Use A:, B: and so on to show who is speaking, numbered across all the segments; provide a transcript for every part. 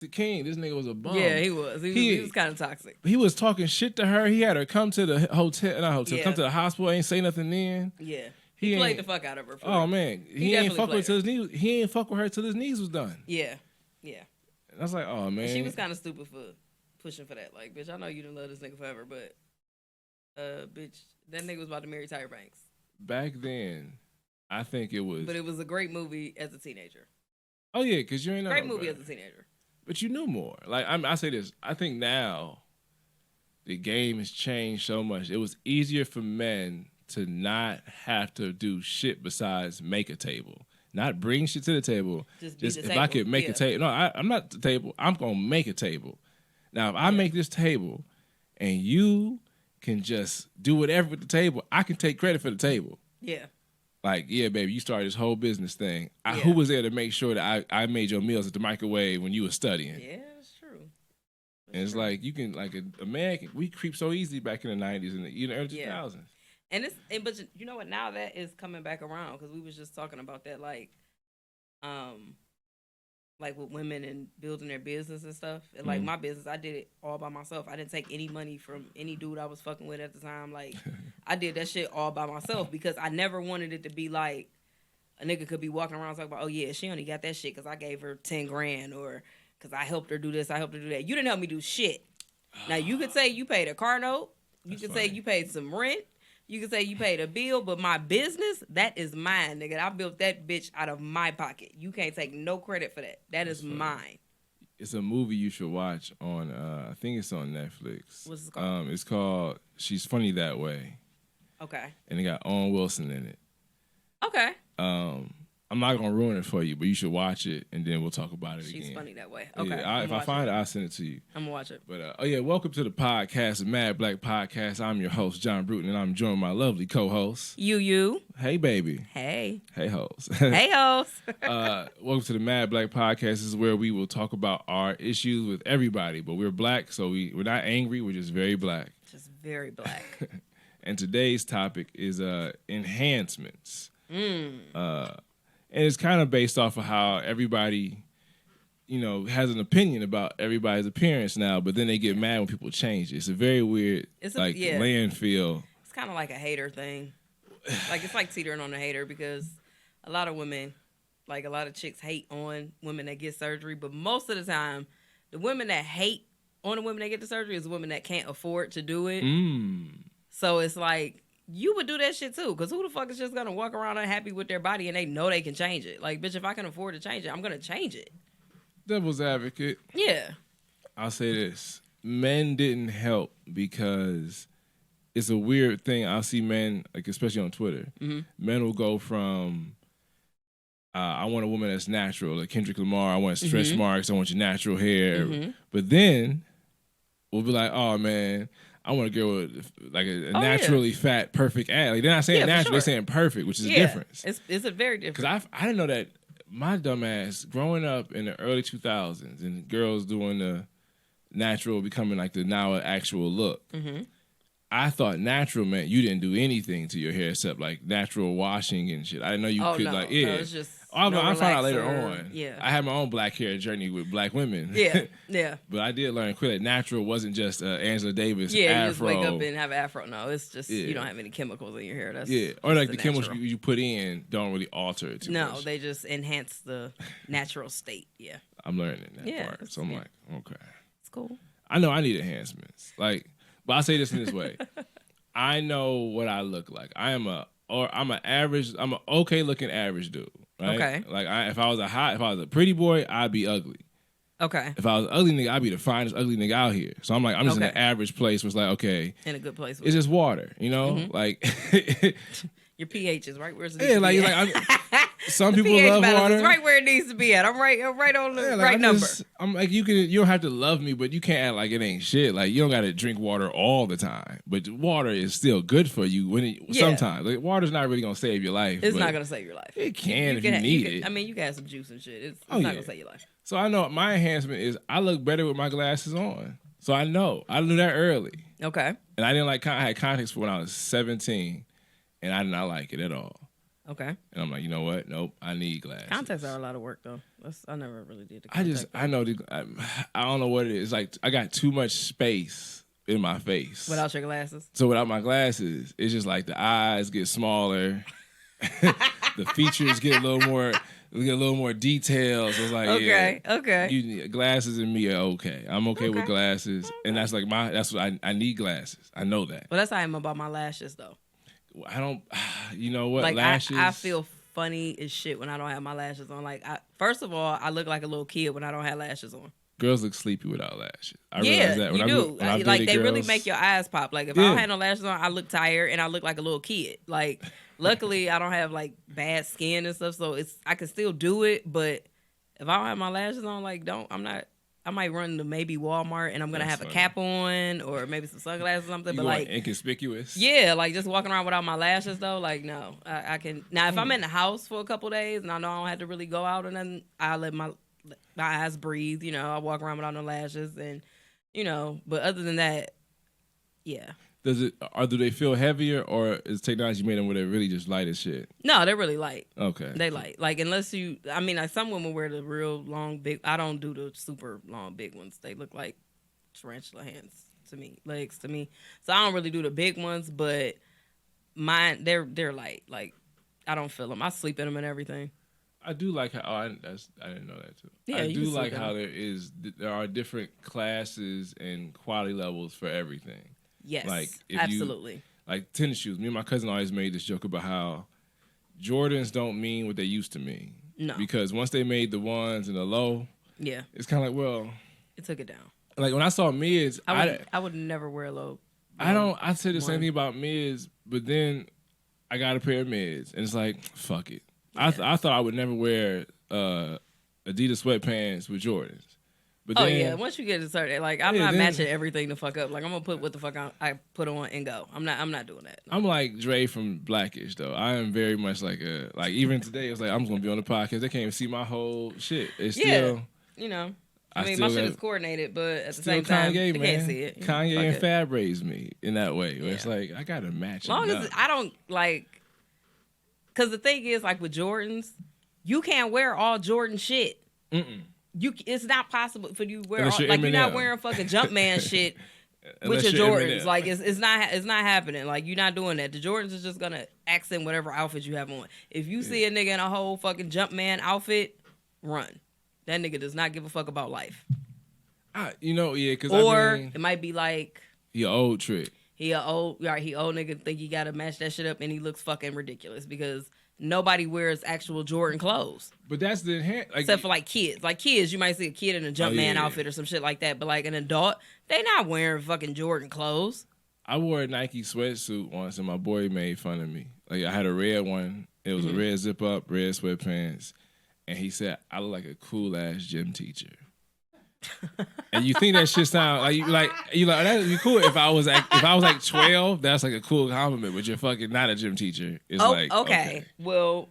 A: the king. This nigga was a bum.
B: Yeah, he was. He was kind of toxic.
A: He was talking shit to her. He had her come to the come to the hospital. Ain't say nothing then.
B: Yeah, he played the fuck out of her.
A: Oh man, he ain't fuck with her till his knees. He ain't fuck with her till his knees was done.
B: Yeah.
A: And I was like, oh man.
B: And she was kind of stupid for pushing for that. Like, bitch, I know you didn't love this nigga forever, but bitch, that nigga was about to marry Tyra Banks.
A: Back then, I think it was.
B: But it was a great movie as a teenager.
A: Oh yeah, because you ain't know.
B: Great movie as a teenager.
A: But you knew more. Like I say this, I think now the game has changed so much. It was easier for men to not have to do shit besides make a table. Not bring shit to the table. Just if table. I could make a table. No, I'm not the table. I'm gonna make a table. Now if I make this table and you can just do whatever with the table, I can take credit for the table.
B: Yeah.
A: Like, yeah, baby, you started this whole business thing. Who was there to make sure that I made your meals at the microwave when you were studying?
B: Yeah, that's true.
A: And it's like, you can, like, a man, we creep so easy back in the 90s and the early 2000s.
B: But you know what? Now that is coming back around because we was just talking about that, like with women and building their business and stuff. And like my business, I did it all by myself. I didn't take any money from any dude I was fucking with at the time. Like I did that shit all by myself because I never wanted it to be like a nigga could be walking around talking about, oh yeah, she only got that shit because I gave her 10 grand or because I helped her do this, I helped her do that. You didn't help me do shit. Now you could say you paid a car note. You could say you paid some rent. You can say you paid a bill, but my business, that is mine, nigga. I built that bitch out of my pocket. You can't take no credit for that. That's mine.
A: It's a movie you should watch on, I think it's on Netflix.
B: What's it called?
A: It's called She's Funny That Way.
B: Okay.
A: And it got Owen Wilson in it.
B: Okay.
A: I'm not going to ruin it for you, but you should watch it, and then we'll talk about it again.
B: She's funny that way. Okay.
A: Yeah, if I find it, I'll send it to you.
B: I'm going to watch it.
A: But, welcome to the podcast, the Mad Black Podcast. I'm your host, John Bruton, and I'm joined by my lovely co-host.
B: You.
A: Hey, baby.
B: Hey.
A: Hey, host.
B: Hey, host.
A: Welcome to the Mad Black Podcast. This is where we will talk about our issues with everybody, but we're black, so we're not angry. We're just very black.
B: Just very black.
A: And today's topic is enhancements. And it's kind of based off of how everybody, has an opinion about everybody's appearance now, but then they get mad when people change it. It's a very weird, landfill.
B: It's kind of like a hater thing. Like, it's like teetering on a hater because a lot of women, like a lot of chicks hate on women that get surgery, but most of the time, the women that hate on the women that get the surgery is the women that can't afford to do it. So it's like, you would do that shit too, because who the fuck is just going to walk around unhappy with their body and they know they can change it? Like, bitch, if I can afford to change it, I'm going to change it.
A: Devil's advocate.
B: Yeah.
A: I'll say this. Men didn't help because it's a weird thing. I'll see men, like especially on Twitter, men will go from, I want a woman that's natural, like Kendrick Lamar, I want stretch marks, I want your natural hair. But then we'll be like, oh, man, I want a girl with like a naturally fat, perfect ass. Like, they're not saying natural, they're saying perfect, which is a difference.
B: It's a very different.
A: Because I didn't know that my dumb ass growing up in the early 2000s and girls doing the natural becoming like the now actual look. I thought natural meant you didn't do anything to your hair except like natural washing and shit. I didn't know you could
B: no, it's just
A: I found out later on.
B: Yeah.
A: I had my own black hair journey with black women.
B: Yeah.
A: But I did learn quick that natural wasn't just Angela Davis
B: afro.
A: afro.
B: You just wake up and have an afro. No, it's just you don't have any chemicals in your hair. That's
A: or like the chemicals you put in don't really alter it too much.
B: No, they just enhance the natural state. Yeah.
A: I'm learning that part. So I'm like, okay.
B: It's cool.
A: I know I need enhancements. Like, but I'll say this in this way. I know what I look like. I'm an okay looking average dude. Right?
B: Okay.
A: Like if I was a pretty boy, I'd be ugly.
B: Okay.
A: If I was an ugly nigga, I'd be the finest ugly nigga out here. So I'm like, I'm just in an average place where it's like, okay.
B: In a good place.
A: It's just water, Like
B: your pH is right where it's
A: some people love water.
B: It's right where it needs to be at. I'm right on the right number.
A: I'm like, you don't have to love me, but you can't act like it ain't shit. Like, you don't got to drink water all the time, but water is still good for you sometimes. Like, water's not really gonna save your life.
B: It's not gonna save your life.
A: It can if you need it.
B: I mean, you can have some juice and shit. It's not gonna save your life.
A: So I know my enhancement is I look better with my glasses on. So I knew that early.
B: Okay.
A: And I didn't I had contacts for when I was 17, and I did not like it at all.
B: Okay.
A: And I'm like, you know what? Nope, I need glasses.
B: Contacts are a lot of work though. I never really did the
A: I know I don't know what it is. Like I got too much space in my face
B: without your glasses.
A: So without my glasses, it's just like the eyes get smaller, the features get a little more details. It's like okay. Glasses and me are okay. I'm okay with glasses, and that's like that's what I need glasses. I know that.
B: Well, that's how I am about my lashes though.
A: I don't. You know what?
B: Like
A: lashes.
B: I feel funny as shit when I don't have my lashes on. Like first of all, I look like a little kid when I don't have lashes on.
A: Girls look sleepy without lashes. I realize that. When
B: you do. Like they really make your eyes pop. Like if I don't have no lashes on, I look tired and I look like a little kid. Like luckily I don't have like bad skin and stuff, so I can still do it. But if I don't have my lashes on, like I might run to maybe Walmart and I'm gonna have a cap on or maybe some sunglasses or something. But like
A: inconspicuous.
B: Yeah, like just walking around without my lashes though. Like no, I can now if I'm in the house for a couple days and I know I don't have to really go out and then I let my eyes breathe, I walk around without no lashes and but other than that, yeah.
A: Do they feel heavier or is technology made them where they're really just light as shit?
B: No, they're really light.
A: Okay.
B: They light. Like unless like some women wear the real long big I don't do the super long big ones. They look like tarantula hands to me, legs to me. So I don't really do the big ones, but mine they're light. Like I don't feel them. I sleep in them and everything.
A: I do like how I didn't know that too.
B: Yeah,
A: I do like how there are different classes and quality levels for everything.
B: Yes,
A: like
B: absolutely.
A: Like tennis shoes. Me and my cousin always made this joke about how Jordans don't mean what they used to mean.
B: No,
A: because once they made the ones and the low, it's kind of like
B: it took it down.
A: Like when I saw mids,
B: I would never wear low.
A: I say the same thing about mids, but then I got a pair of mids and it's like fuck it. Yeah. I thought I would never wear Adidas sweatpants with Jordans. But then,
B: once you get started, like I'm not matching everything the fuck up. Like I'm gonna put what the fuck I put on and go. I'm not doing that.
A: I'm like Dre from Blackish though. I am very much like even today it's like I'm just gonna be on the podcast. They can't even see my whole shit. It's still I mean, my shit is coordinated, but at the same time, they can't see it. Kanye and Fab raised me in that way. Where it's like I gotta match. As long as
B: I don't like. Because the thing is, like with Jordans, you can't wear all Jordan shit. It's not possible for you to wear all, like you're not wearing fucking Jumpman shit with your Jordans. Like it's not happening. Like you're not doing that. The Jordans is just gonna accent whatever outfit you have on. If you see a nigga in a whole fucking Jumpman outfit, run. That nigga does not give a fuck about life.
A: Because
B: it might be like
A: he an old trick.
B: He old nigga think he gotta match that shit up and he looks fucking ridiculous because nobody wears actual Jordan clothes.
A: But that's
B: except for like kids. Like kids, you might see a kid in a Jumpman outfit or some shit like that. But like an adult, they not wearing fucking Jordan clothes.
A: I wore a Nike sweatsuit once and my boy made fun of me. Like I had a red one. It was a red zip up, red sweatpants. And he said, I look like a cool ass gym teacher. And you think that shit sound like that'd be cool if I was like 12. That's like a cool compliment, but you're fucking not a gym teacher. It's okay.
B: Well,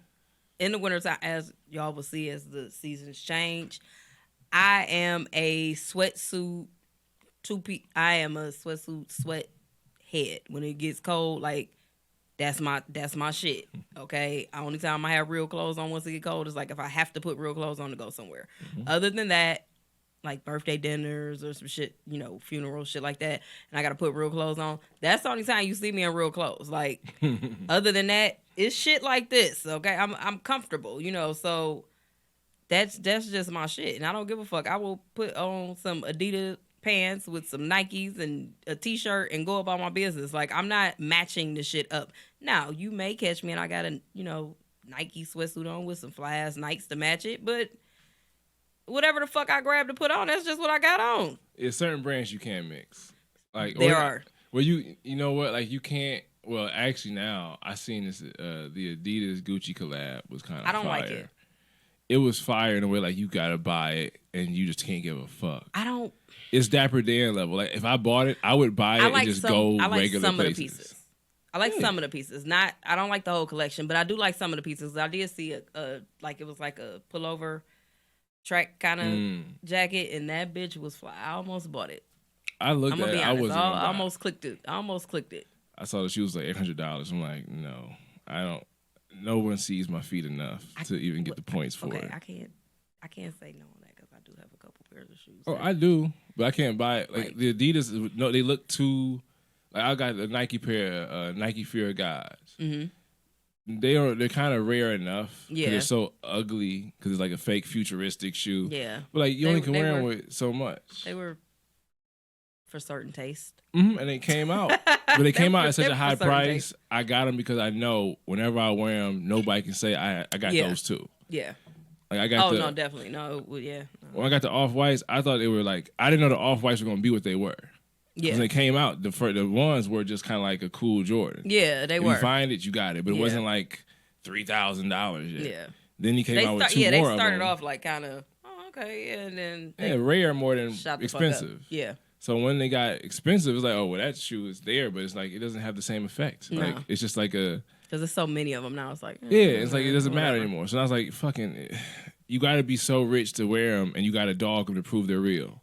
B: in the wintertime, as y'all will see as the seasons change, I am a sweatsuit I am a sweatsuit sweat head. When it gets cold, like that's my shit. Okay. Only time I have real clothes on once it get cold is like if I have to put real clothes on to go somewhere. Other than that, like birthday dinners or some shit, funerals, shit like that, and I gotta put real clothes on. That's the only time you see me in real clothes. Like, other than that, it's shit like this. Okay, I'm comfortable, So that's just my shit, and I don't give a fuck. I will put on some Adidas pants with some Nikes and a t-shirt and go about my business. Like I'm not matching the shit up. Now you may catch me and I got a Nike sweatsuit on with some fly ass Nikes to match it, but whatever the fuck I grabbed to put on, that's just what I got on.
A: It's certain brands you can't mix. Like
B: there are.
A: Well, you know what? Like you can't. Well, actually, now I seen this. The Adidas Gucci collab was kind of. I don't fire. Like it. It was fire in a way like you gotta buy it and you just can't give a fuck.
B: I don't.
A: It's Dapper Dan level. Like if I bought it, I would buy it and just go regular places. I like some of the pieces.
B: I like some of the pieces. I don't like the whole collection, but I do like some of the pieces. I did see a like it was like a pullover track kind of jacket, and that bitch was fly. I almost bought it.
A: I looked at it. I
B: almost clicked it. I saw
A: the shoes like $800. I'm like, no, I don't. no one sees my feet enough to even get the points for it.
B: I can't say no on that because I do have a couple pairs of shoes.
A: Oh, I do, but I can't buy it. Like the Adidas, no, they look too. Like I got a Nike pair, Nike Fear Guides. Mm-hmm. They're kind of rare enough. Yeah, they're so ugly because it's like a fake futuristic shoe. Yeah, but like you only can wear them with so much.
B: They were for certain taste.
A: Mm-hmm. And they came out, but they came out at such a high price. I got them because I know whenever I wear them, nobody can say I got those too. Yeah. Like I got
B: no, definitely. No, yeah. No.
A: When I got the Off-Whites, I thought they were like, I didn't know the Off-Whites were going to be what they were. Yeah. When they came out, the ones were just kind of like a cool Jordan.
B: Yeah, they were.
A: You find it, you got it. But it wasn't like $3,000 yet. Yeah. Then he came out with two more of them. Yeah, they started
B: off like kind of, okay, and then
A: rare more than expensive.
B: Yeah.
A: So when they got expensive, it's like, oh, well, that shoe is there, but it's like, it doesn't have the same effect. No. Like, it's just like a...
B: Because there's so many of them now. It's like...
A: it's like it doesn't matter anymore. So I was like, fucking... You got to be so rich to wear them, and you got to dog them to prove they're real.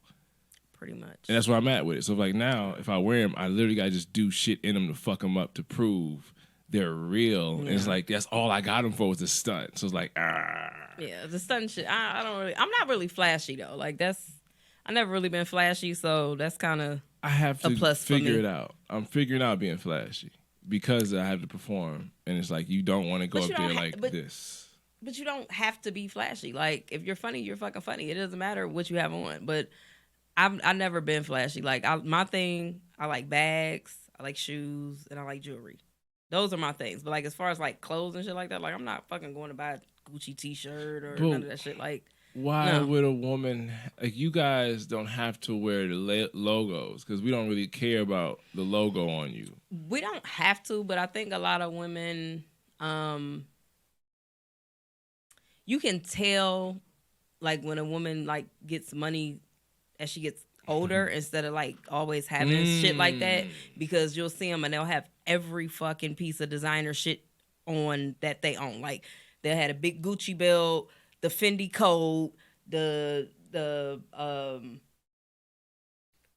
B: Pretty much.
A: And that's where I'm at with it. So like now, if I wear them, I literally got to just do shit in them to fuck them up to prove they're real. Yeah. And it's like, that's all I got them for was the stunt. So it's like,
B: Yeah, the stunt shit. I don't really... I'm not really flashy, though. Like, that's... I never really been flashy, so that's kind of
A: I have to figure it out. I'm figuring out being flashy because I have to perform, and it's like you don't want to go up there like this.
B: But you don't have to be flashy. Like if you're funny, you're fucking funny. It doesn't matter what you have on. But I've never been flashy. Like my thing, I like bags, I like shoes, and I like jewelry. Those are my things. But like as far as like clothes and shit like that, like I'm not fucking going to buy a Gucci t-shirt or none of that shit. Like.
A: Why would a woman like you guys don't have to wear the logos because we don't really care about the logo on you?
B: We don't have to, but I think a lot of women, you can tell like when a woman like gets money as she gets older instead of like always having shit like that because you'll see them and they'll have every fucking piece of designer shit on that they own. Like they had a big Gucci belt. The Fendi coat, the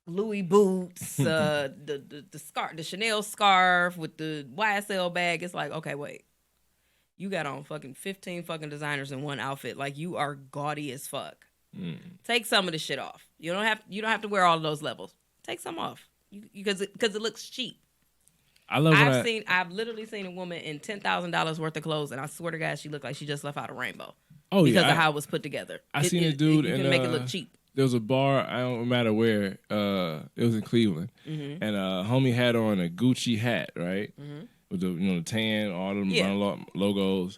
B: Louis boots, the scarf, the Chanel scarf with the YSL bag. It's like, okay, wait, you got on fucking 15 fucking designers in one outfit. Like you are gaudy as fuck. Take some of the shit off. You don't have to wear all of those levels. Take some off because it looks cheap. I've literally seen a woman in $10,000 worth of clothes, and I swear to God, she looked like she just left out a rainbow.
A: Oh,
B: because of how it was put together.
A: I seen a dude
B: you can make it look cheap.
A: There was a bar, I don't matter where, it was in Cleveland, and homie had on a Gucci hat, right? With the tan, all the logos,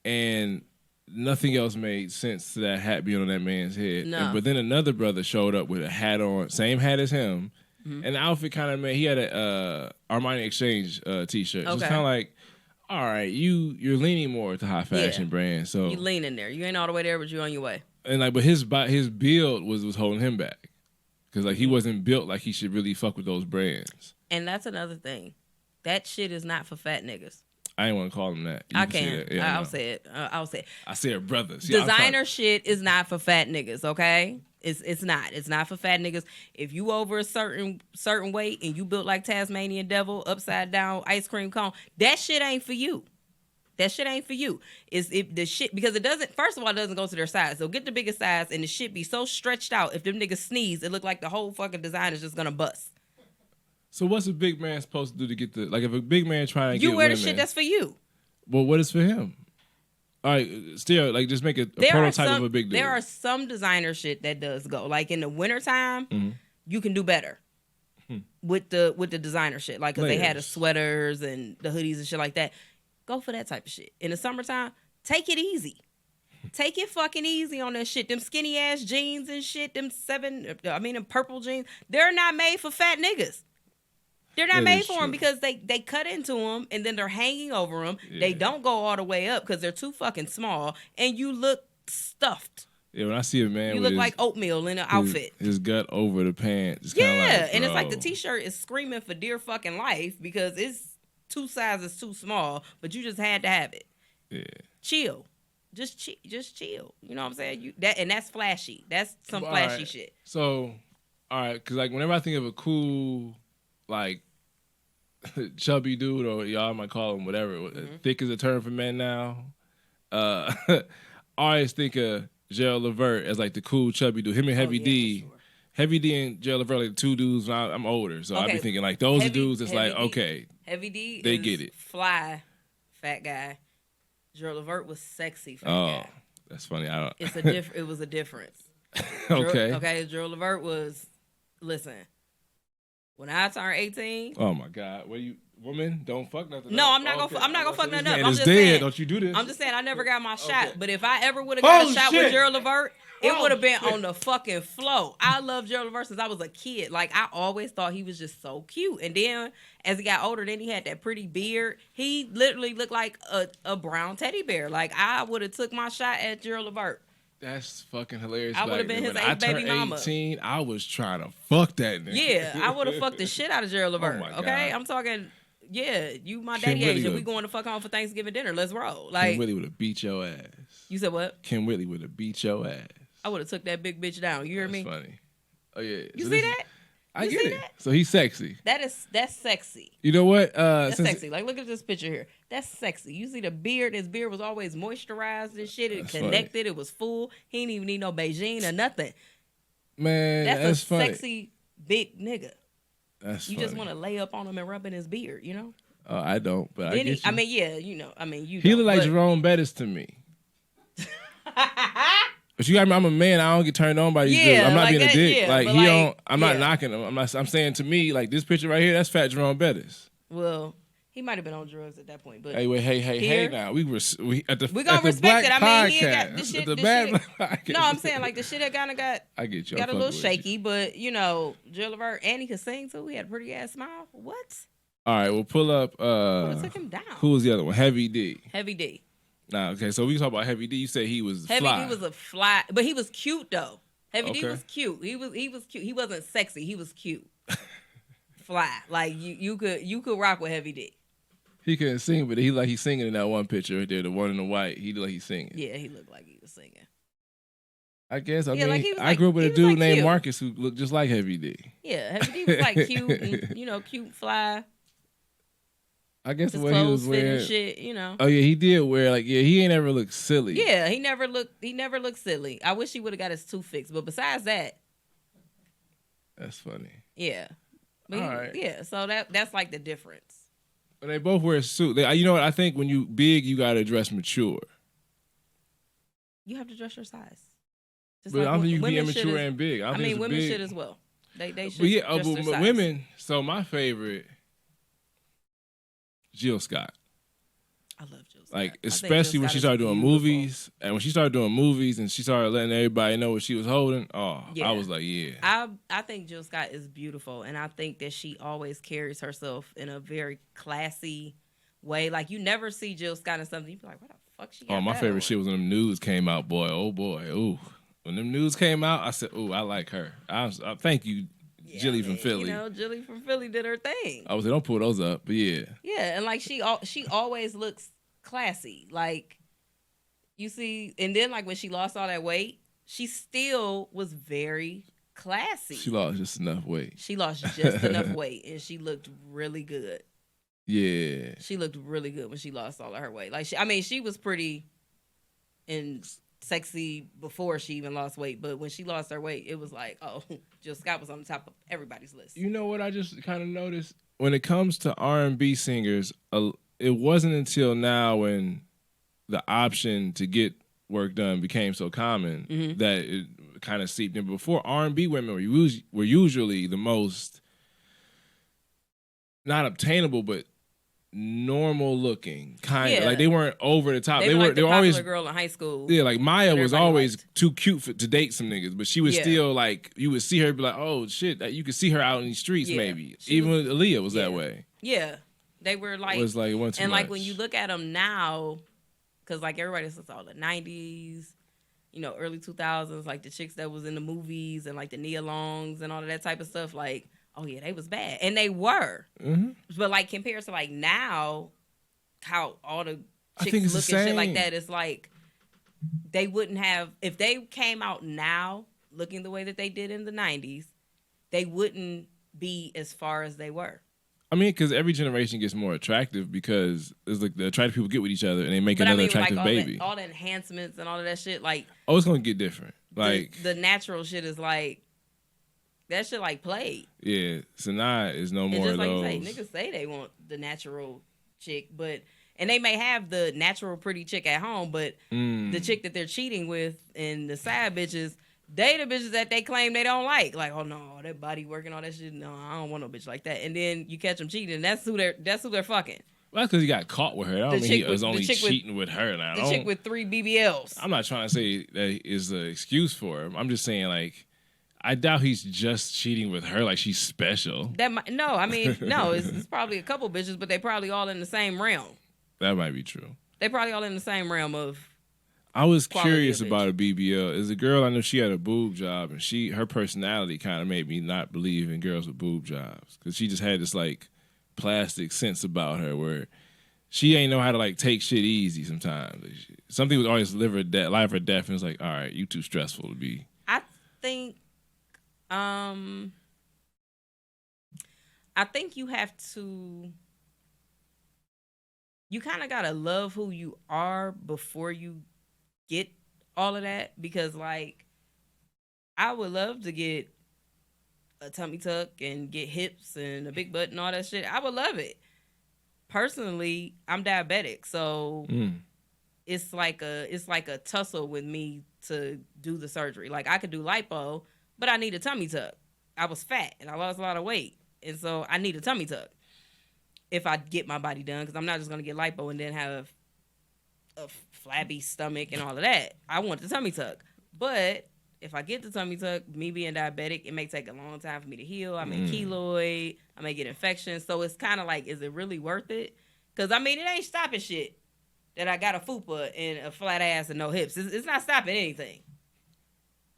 A: and nothing else made sense to that hat being on that man's head.
B: No.
A: But then another brother showed up with a hat on, same hat as him, and the outfit kind of made, he had a Armani Exchange t-shirt. So it's kind of like, all right, you're leaning more to high fashion brands, so
B: you lean in there. You ain't all the way there, but you're on your way.
A: And like, but his build was holding him back because like he wasn't built like he should really fuck with those brands.
B: And that's another thing, that shit is not for fat niggas.
A: I ain't want to call them that.
B: I can. Yeah, I'll say it.
A: I say it, brothers.
B: Designer shit is not for fat niggas. Okay. It's not. It's not for fat niggas. If you over a certain weight and you built like Tasmanian devil, upside down ice cream cone, that shit ain't for you. That shit ain't for you. It's the shit because it doesn't. First of all, it doesn't go to their size. So get the biggest size and the shit be so stretched out. If them niggas sneeze, it look like the whole fucking design is just gonna bust.
A: So what's a big man supposed to do to get the if a big man trying to get
B: you wear the shit that's for you.
A: Well, what is for him? All right, still, just make a prototype of a big dude.
B: There are some designer shit that does go. Like in the wintertime, you can do better with the designer shit. Like, because they had the sweaters and the hoodies and shit like that. Go for that type of shit. In the summertime, take it easy. Take it fucking easy on that shit. Them skinny ass jeans and shit, them purple jeans, they're not made for fat niggas. They're not made for them because they cut into them and then they're hanging over them. Yeah. They don't go all the way up because they're too fucking small and you look stuffed.
A: Yeah, when I see a man,
B: you look like oatmeal in an outfit.
A: His gut over the pants.
B: And it's like the t-shirt is screaming for dear fucking life because it's 2 sizes too small, but you just had to have it.
A: Yeah,
B: chill, just chill. You know what I'm saying? That's flashy. That's some flashy shit.
A: So, all right, because whenever I think of a cool chubby dude, or y'all might call him whatever. Thick is a term for men now. I always think of Gerald Levert as like the cool chubby dude. Him and Heavy D. Sure. Heavy D and Gerald Levert like the two dudes. I'm older, so I be thinking like those are dudes. It's like okay,
B: Heavy D.
A: They get it.
B: Fly, fat guy. Gerald Levert was sexy fat guy.
A: That's funny. I don't.
B: It was a difference.
A: Okay.
B: Gerald Levert was. Listen, when I turned 18.
A: Oh my God! What you woman? Don't fuck nothing.
B: No,
A: up.
B: I'm not gonna fuck nothing up.
A: I'm just saying. Don't you do this?
B: I'm just saying I never got my shot. But if I ever would have got a shot with Gerald Levert, it would have been on the fucking flow. I loved Gerald Levert since I was a kid. Like I always thought he was just so cute. And then as he got older, then he had that pretty beard. He literally looked like a brown teddy bear. Like I would have took my shot at Gerald Levert.
A: That's fucking hilarious.
B: I would have been his baby mama.
A: 18, I was trying to fuck that nigga.
B: Yeah, I would have fucked the shit out of Gerald Levert. Oh okay, I'm talking. Yeah, you my daddy age, and we going to fuck home for Thanksgiving dinner. Let's roll. Like
A: Kim Whitley would have beat your ass.
B: You said what?
A: Kim Whitley would have beat your ass.
B: I would have took that big bitch down. You hear me?
A: That's funny. Oh yeah.
B: You see that?
A: I get it. So he's sexy.
B: That's sexy.
A: You know what?
B: That's sexy. Like look at this picture here. That's sexy. You see the beard? His beard was always moisturized and shit. It connected. Funny. It was full. He didn't even need no Beijing or nothing.
A: Man, that's
B: a
A: funny.
B: Sexy big nigga.
A: That's
B: you
A: funny.
B: just want to lay up on him and rub in his beard, you know?
A: Oh, I don't, but I get you.
B: I mean, yeah, you know. I mean, you.
A: He look like Jerome Bettis to me. But you got me. I'm a man. I don't get turned on by these dudes. I'm not like being a dick. Yeah, like he don't. I'm not knocking him. I'm saying to me, like this picture right here, that's fat Jerome Bettis.
B: Well, he might have been on drugs at that point. But
A: hey now we at the
B: we gonna respect it. I mean, he got the shit.
A: No,
B: I'm saying like the shit that kind of got.
A: I get you.
B: Got a little shaky, but you know, Gerald Levert, and he could sing too. He had a pretty ass smile. What?
A: All right, we'll pull up.
B: Took him down.
A: Who was the other one? Heavy D.
B: Heavy D.
A: Nah, okay, so we talk about Heavy D. You said he was
B: Heavy
A: fly.
B: D was a fly, but he was cute though. Heavy D was cute. He was cute. He wasn't sexy. He was cute. Fly, like you could rock with Heavy D.
A: He couldn't sing, but he's singing in that one picture right there, the one in the white. He looked like he's singing.
B: Yeah, he looked like he was singing.
A: I guess. I grew up with a dude named Marcus who looked just like Heavy D.
B: Yeah, Heavy D was like cute and cute, fly.
A: I guess the way he was wearing
B: shit, you know.
A: Oh yeah, he did wear he ain't ever looked silly.
B: Yeah, he never looked silly. I wish he would have got his tooth fixed, but besides that,
A: that's funny.
B: Yeah. But
A: all right.
B: Yeah, so that's like the difference.
A: But they both wear a suit. You know what? I think when you big, you gotta dress mature.
B: You have to dress your size.
A: Just but like I don't think you can be immature and big.
B: I mean, women should as well. They should.
A: But yeah, but women. So my favorite. Jill Scott.
B: I love Jill Scott.
A: Like, especially when she started doing movies. And when she started doing movies and she started letting everybody know what she was holding, I was like, yeah.
B: I think Jill Scott is beautiful. And I think that she always carries herself in a very classy way. Like, you never see Jill Scott in something, you be like, what the fuck she got?
A: Oh, my favorite shit was when them nudes came out, boy. Oh, boy. Ooh. When them nudes came out, I said, ooh, I like her. Thank you. Yeah, Jilly from Philly.
B: You know, Jilly from Philly did her thing.
A: I was like, don't pull those up, but yeah.
B: Yeah, and like she always looks classy. Like, you see, and then like when she lost all that weight, she still was very classy.
A: She lost just enough weight.
B: She lost just enough weight, and she looked really good.
A: Yeah.
B: She looked really good when she lost all of her weight. Like, she was pretty and sexy before she even lost weight, but when she lost her weight, it was like, oh, Jill Scott was on the top of everybody's list.
A: You know what I just kind of noticed? When it comes to R&B singers, it wasn't until now when the option to get work done became so common that it kind of seeped in. Before, R&B women were usually the most, not obtainable, but normal looking, kind of like they weren't over the top. They were always
B: girl in high school.
A: Yeah, like Maya was always too cute to date some niggas, but she was still like, you would see her be like, oh shit, you could see her out in the streets maybe. Even with Aaliyah was that way.
B: Yeah, they were like,
A: it was like one too
B: and
A: much.
B: like when you look at them now, because like everybody says all the 90s, early 2000s, like the chicks that was in the movies and like the Nia Longs and all of that type of stuff, like. Oh, yeah, they was bad. And they were. Mm-hmm. But, like, compared to, like, now, how all the chicks look and shit like that, it's like they wouldn't have... If they came out now looking the way that they did in the 90s, they wouldn't be as far as they were.
A: mean, because every generation gets more attractive because it's like the attractive people get with each other and they make another attractive baby.
B: All the enhancements and all of that shit, like
A: it's gonna get different. Like
B: the natural shit is like that shit like played.
A: Yeah, so now it's no more of those.
B: You say, niggas say they want the natural chick, and they may have the natural pretty chick at home, but the chick that they're cheating with and the side bitches, they the bitches that they claim they don't like. Like, oh no, that body working, all that shit. No, I don't want no bitch like that. And then you catch them cheating, and that's who they're fucking.
A: Well, that's because he got caught with her. I don't mean he was only cheating with her. Now,
B: the chick with 3 BBLs.
A: I'm not trying to say that is an excuse for him. I'm just saying, like, I doubt he's just cheating with her like she's special.
B: It's probably a couple bitches, but they probably all in the same realm.
A: That might be true.
B: They probably all in the same realm of.
A: I was curious about a BBL. As a girl, I know she had a boob job, and her personality kind of made me not believe in girls with boob jobs because she just had this like plastic sense about her where she ain't know how to like take shit easy sometimes. Something was always life or death, and it's like, all right, you too stressful to be.
B: I think you have to. You kind of gotta love who you are before you get all of that, because like I would love to get a tummy tuck and get hips and a big butt and all that shit. I would love it. Personally, I'm diabetic, so it's like a tussle with me to do the surgery. Like I could do lipo, but I need a tummy tuck. I was fat and I lost a lot of weight, and so I need a tummy tuck if I get my body done, because I'm not just gonna get lipo and then have a flabby stomach and all of that. I want the tummy tuck. But if I get the tummy tuck, me being diabetic, it may take a long time for me to heal. I may keloid. I may get infections. So it's kind of like, is it really worth it? Because, I mean, it ain't stopping shit that I got a fupa and a flat ass and no hips. It's not stopping anything.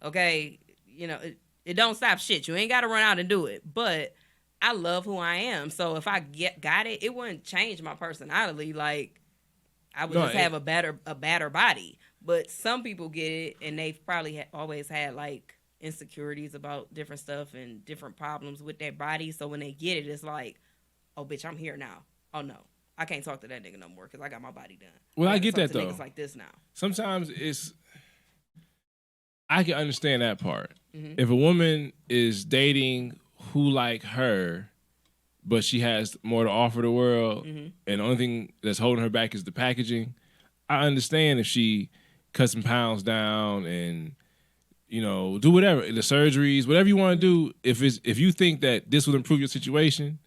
B: Okay? You know, it don't stop shit. You ain't got to run out and do it. But I love who I am. So if I got it, it wouldn't change my personality. Like, I would just have a badder body. But some people get it, and they've probably always had, like, insecurities about different stuff and different problems with their body. So when they get it, it's like, oh, bitch, I'm here now. Oh, no. I can't talk to that nigga no more because I got my body done.
A: Well, I get that, though.
B: Niggas like this now.
A: Sometimes I can understand that part. Mm-hmm. If a woman is dating who like her, but she has more to offer the world, and the only thing that's holding her back is the packaging, I understand if she cut some pounds down and, you know, do whatever, the surgeries, whatever you want to do. If you think that this will improve your situation,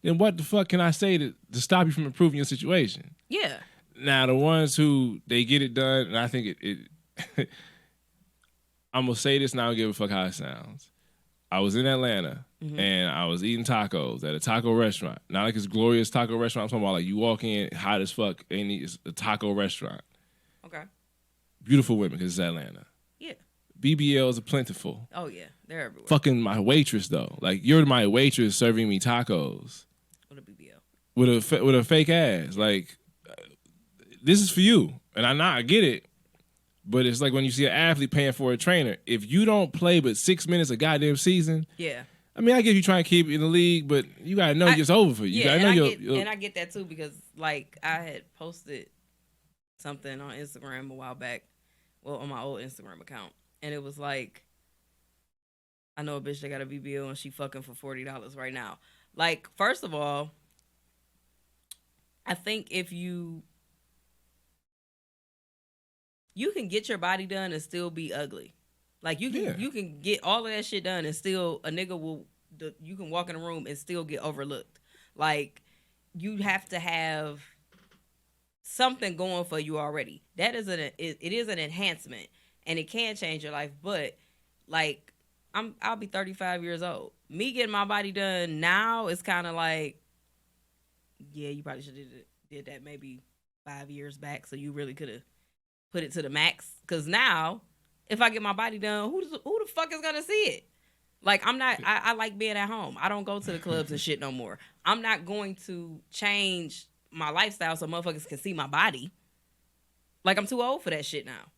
A: then what the fuck can I say to stop you from improving your situation?
B: Yeah.
A: Now, the ones who, they get it done, and I think it I'm going to say this and I don't give a fuck how it sounds. I was in Atlanta, and I was eating tacos at a taco restaurant. Not like it's glorious taco restaurant. I'm talking about like you walk in, hot as fuck, and it's a taco restaurant.
B: Okay.
A: Beautiful women, because it's Atlanta.
B: Yeah.
A: BBLs are plentiful.
B: Oh, yeah. They're everywhere.
A: Fucking my waitress, though. Like, you're my waitress serving me tacos.
B: With a BBL.
A: With a fake ass. Like, this is for you. And I get it. But it's like when you see an athlete paying for a trainer. If you don't play but 6 minutes a goddamn season,
B: yeah.
A: I mean, I guess you trying to keep it in the league, but you gotta know it's over for you.
B: Yeah,
A: you gotta know
B: and I get that too, because like I had posted something on Instagram a while back, well, on my old Instagram account, and it was like, I know a bitch that got a BBL and she fucking for $40 right now. Like, first of all, I think if you can get your body done and still be ugly. Like, you can get all of that shit done and still a nigga you can walk in a room and still get overlooked. Like, you have to have something going for you already. That is it is an enhancement, and it can change your life. But like, I'll be 35 years old. Me getting my body done now is kind of like, yeah, you probably should have did that maybe 5 years back, so you really could have put it to the max. Because now, if I get my body done, who the fuck is gonna see it? Like, I'm not. I like being at home. I don't go to the clubs and shit no more. I'm not going to change my lifestyle so motherfuckers can see my body. Like, I'm too old for that shit now.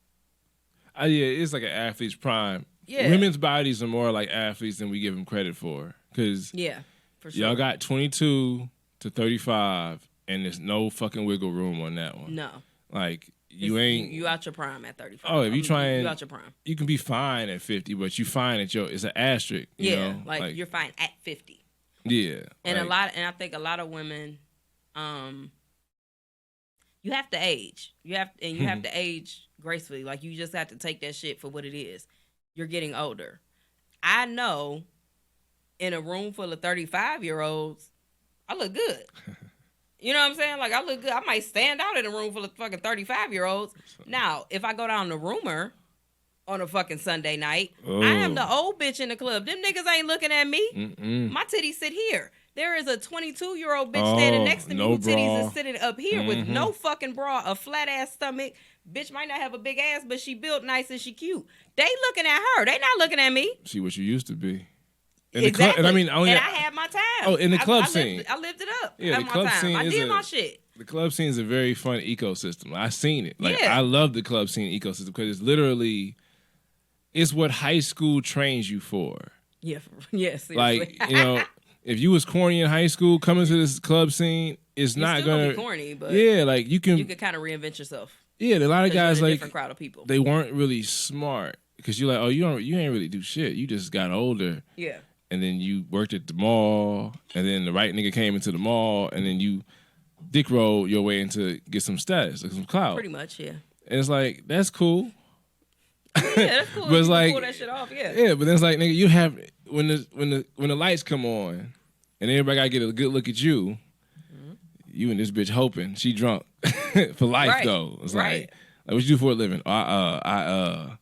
A: Yeah, it's like an athlete's prime.
B: Yeah.
A: Women's bodies are more like athletes than we give them credit for. Because
B: yeah, for sure.
A: Y'all got 22 to 35, and there's no fucking wiggle room on that one.
B: No.
A: Like, you
B: out your prime at 35.
A: Oh, if you trying,
B: you out your prime.
A: You can be fine at 50, but you fine at it's an asterisk. You know?
B: Like you're fine at 50.
A: Yeah.
B: And I think a lot of women, you have to age. You have to age gracefully. Like, you just have to take that shit for what it is. You're getting older. I know in a room full of 35-year-olds, I look good. You know what I'm saying? Like, I look good. I might stand out in a room full of fucking 35-year-olds. Now, if I go down to Rumor on a fucking Sunday night, I am the old bitch in the club. Them niggas ain't looking at me.
A: Mm-mm.
B: My titties sit here. There is a 22-year-old bitch standing next to me whose titties is sitting up here with no fucking bra, a flat-ass stomach. Bitch might not have a big ass, but she built nice and she cute. They looking at her. They not looking at me.
A: See what you used to be.
B: In exactly. The club, and I had my time.
A: Oh, in the club scene.
B: I lived it up.
A: Yeah, the club scene.
B: I did my shit.
A: The club scene is a very fun ecosystem. I've seen it. Like, I love the club scene ecosystem because it's literally, it's what high school trains you for.
B: Yeah, yes.
A: Like, if you was corny in high school, coming to this club scene, it's not gonna
B: be corny, but
A: like you can
B: kind of reinvent yourself.
A: Yeah, a lot of guys like
B: different crowd of people.
A: They weren't really smart because you're like, oh, you ain't really do shit. You just got older.
B: Yeah.
A: And then you worked at the mall, and then the right nigga came into the mall, and then you dick rolled your way into get some status, like some clout.
B: Pretty much, yeah.
A: And it's like, that's cool.
B: Yeah, that's cool.
A: But it's like,
B: pull that shit off, yeah.
A: Yeah, but then it's like, nigga, you have when the lights come on, and everybody gotta get a good look at you. You and this bitch hoping she drunk for life though. It's like what you do for a living? Cause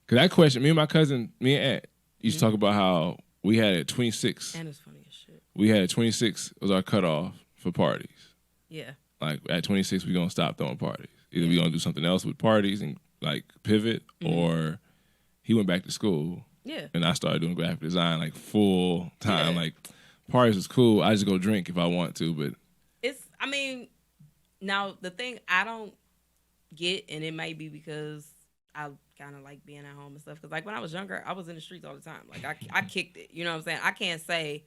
A: that question, me and Aunt used to talk about how we had at 26.
B: And it's funny as shit.
A: We had 26 was our cutoff for parties.
B: Yeah.
A: Like at 26, we gonna stop throwing parties. Either we gonna do something else with parties and like pivot, or he went back to school.
B: Yeah.
A: And I started doing graphic design like full time. Like parties was cool. I just go drink if I want to, but
B: now the thing I don't get, and it might be because I kind of like being at home and stuff, because like when I was younger, I was in the streets all the time. Like I kicked it. You know what I'm saying? I can't say,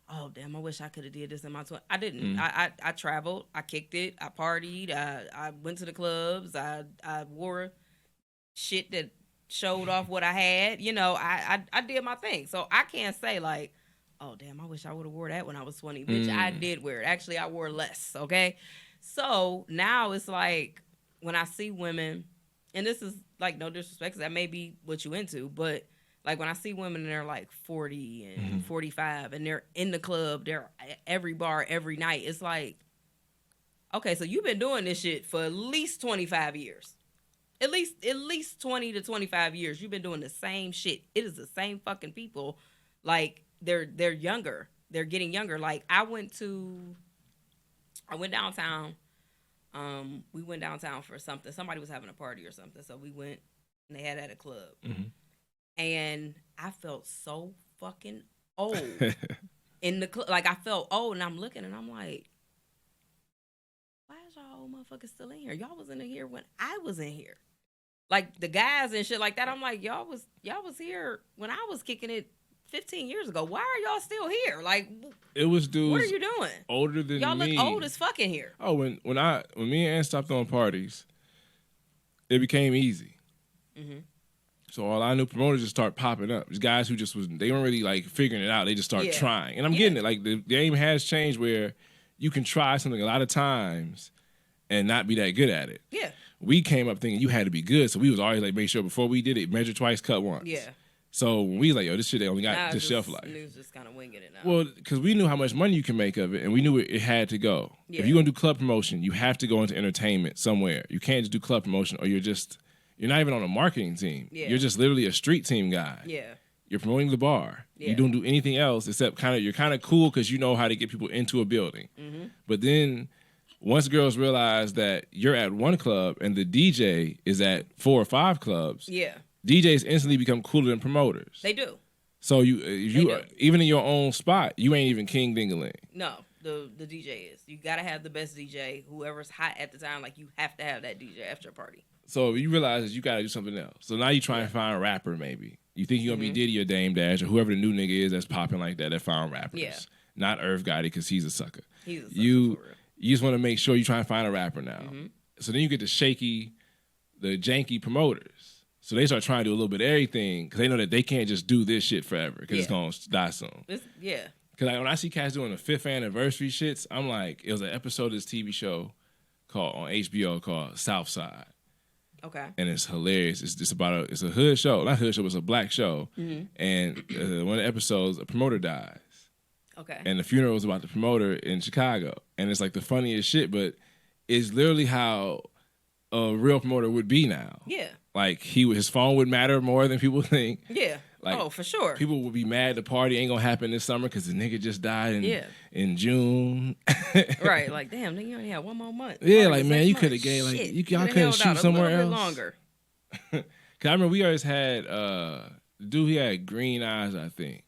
B: oh damn, I wish I could have did this in my 20s. I didn't. I traveled. I kicked it. I partied. I went to the clubs. I wore shit that showed off what I had. I did my thing. So I can't say like, oh, damn, I wish I would have wore that when I was 20. Bitch, I did wear it. Actually, I wore less, okay? So now it's like when I see women, and this is like no disrespect, because that may be what you into, but like when I see women and they're like 40 and 45 and they're in the club, they're at every bar every night, it's like, okay, so you've been doing this shit for at least 25 years. At least 20 to 25 years. You've been doing the same shit. It is the same fucking people. Like, they're younger. They're getting younger. Like I went downtown. We went downtown for something. Somebody was having a party or something. So we went and they had at a club. And I felt so fucking old in the club. Like I felt old, and I'm looking and I'm like, why is y'all old motherfuckers still in here? Y'all was in here when I was in here. Like the guys and shit like that. I'm like, y'all was here when I was kicking it 15 years ago. Why are y'all still here? Like,
A: it was dudes.
B: What are you doing?
A: Older than
B: y'all
A: me.
B: Y'all look old as fucking here.
A: Oh, when me and Ann stopped throwing parties, it became easy. So all I knew, promoters just start popping up. These guys who they weren't really like figuring it out. They just start trying, and I'm getting it. Like the game has changed where you can try something a lot of times and not be that good at it.
B: Yeah.
A: We came up thinking you had to be good, so we was always like, make sure before we did it, measure twice, cut once.
B: Yeah.
A: So when we was like, yo, this shit, they only got this shelf life.
B: News just kind of winging it now.
A: Well, because we knew how much money you can make of it, and we knew it had to go. Yeah. If you're going to do club promotion, you have to go into entertainment somewhere. You can't just do club promotion, or you're not even on a marketing team. Yeah. You're just literally a street team guy.
B: Yeah.
A: You're promoting the bar. Yeah. You don't do anything else except you're kind of cool because you know how to get people into a building. But then once girls realize that you're at one club and the DJ is at 4 or 5 clubs, DJs instantly become cooler than promoters.
B: They do.
A: So even in your own spot, you ain't even king ding-a-ling.
B: No, the DJ is. You gotta have the best DJ. Whoever's hot at the time, like you have to have that DJ after a party.
A: So you realize that you gotta do something else. So now you try and find a rapper maybe. You think you're gonna be Diddy or Dame Dash or whoever the new nigga is that's popping like that found rappers.
B: Yeah.
A: not Earth Gotti because he's a sucker.
B: He's a sucker
A: You
B: for real.
A: you just want to make sure you try and find a rapper now. So then you get the janky promoters. So they start trying to do a little bit of everything because they know that they can't just do this shit forever because it's going to die soon.
B: Yeah.
A: Because when I see cats doing the 5th anniversary shits, I'm like, it was an episode of this TV show on HBO called Southside.
B: Okay.
A: And it's hilarious. It's a hood show. Not hood show, it's a black show. And one of the episodes, a promoter dies.
B: Okay.
A: And the funeral was about the promoter in Chicago. And it's like the funniest shit, but it's literally how a real promoter would be now.
B: Yeah.
A: Like his phone would matter more than people think.
B: Yeah. Like, for sure.
A: People would be mad the party ain't gonna happen this summer because the nigga just died in June.
B: Right. Like, damn, nigga, you only have 1 more month.
A: Yeah, like, man, you could have gave, like, y'all could have shoot somewhere else.
B: Longer.
A: Cause I remember we always had, the dude, he had green eyes, I think.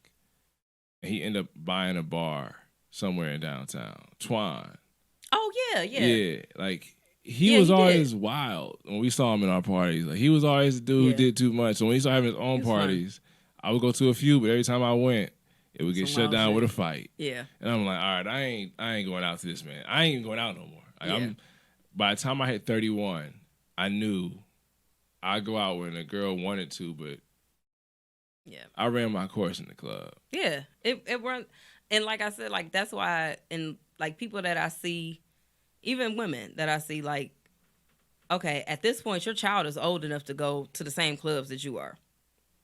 A: And he ended up buying a bar somewhere in downtown. Twan.
B: Oh, yeah.
A: Yeah, like, he was always wild when we saw him in our parties. Like, he was always the dude who did too much. So when he started having his own parties, I would go to a few, but every time I went, it would get shut down with a fight. Yeah. And I'm like, all right, I ain't going out to this, man. I ain't even going out no more. Like, by the time I hit 31, I knew I'd go out when a girl wanted to, but I ran my course in the club. Yeah.
B: It weren't, and like I said, like, that's why, and like people that I see, even women that I see, like, okay, at this point, your child is old enough to go to the same clubs that you are,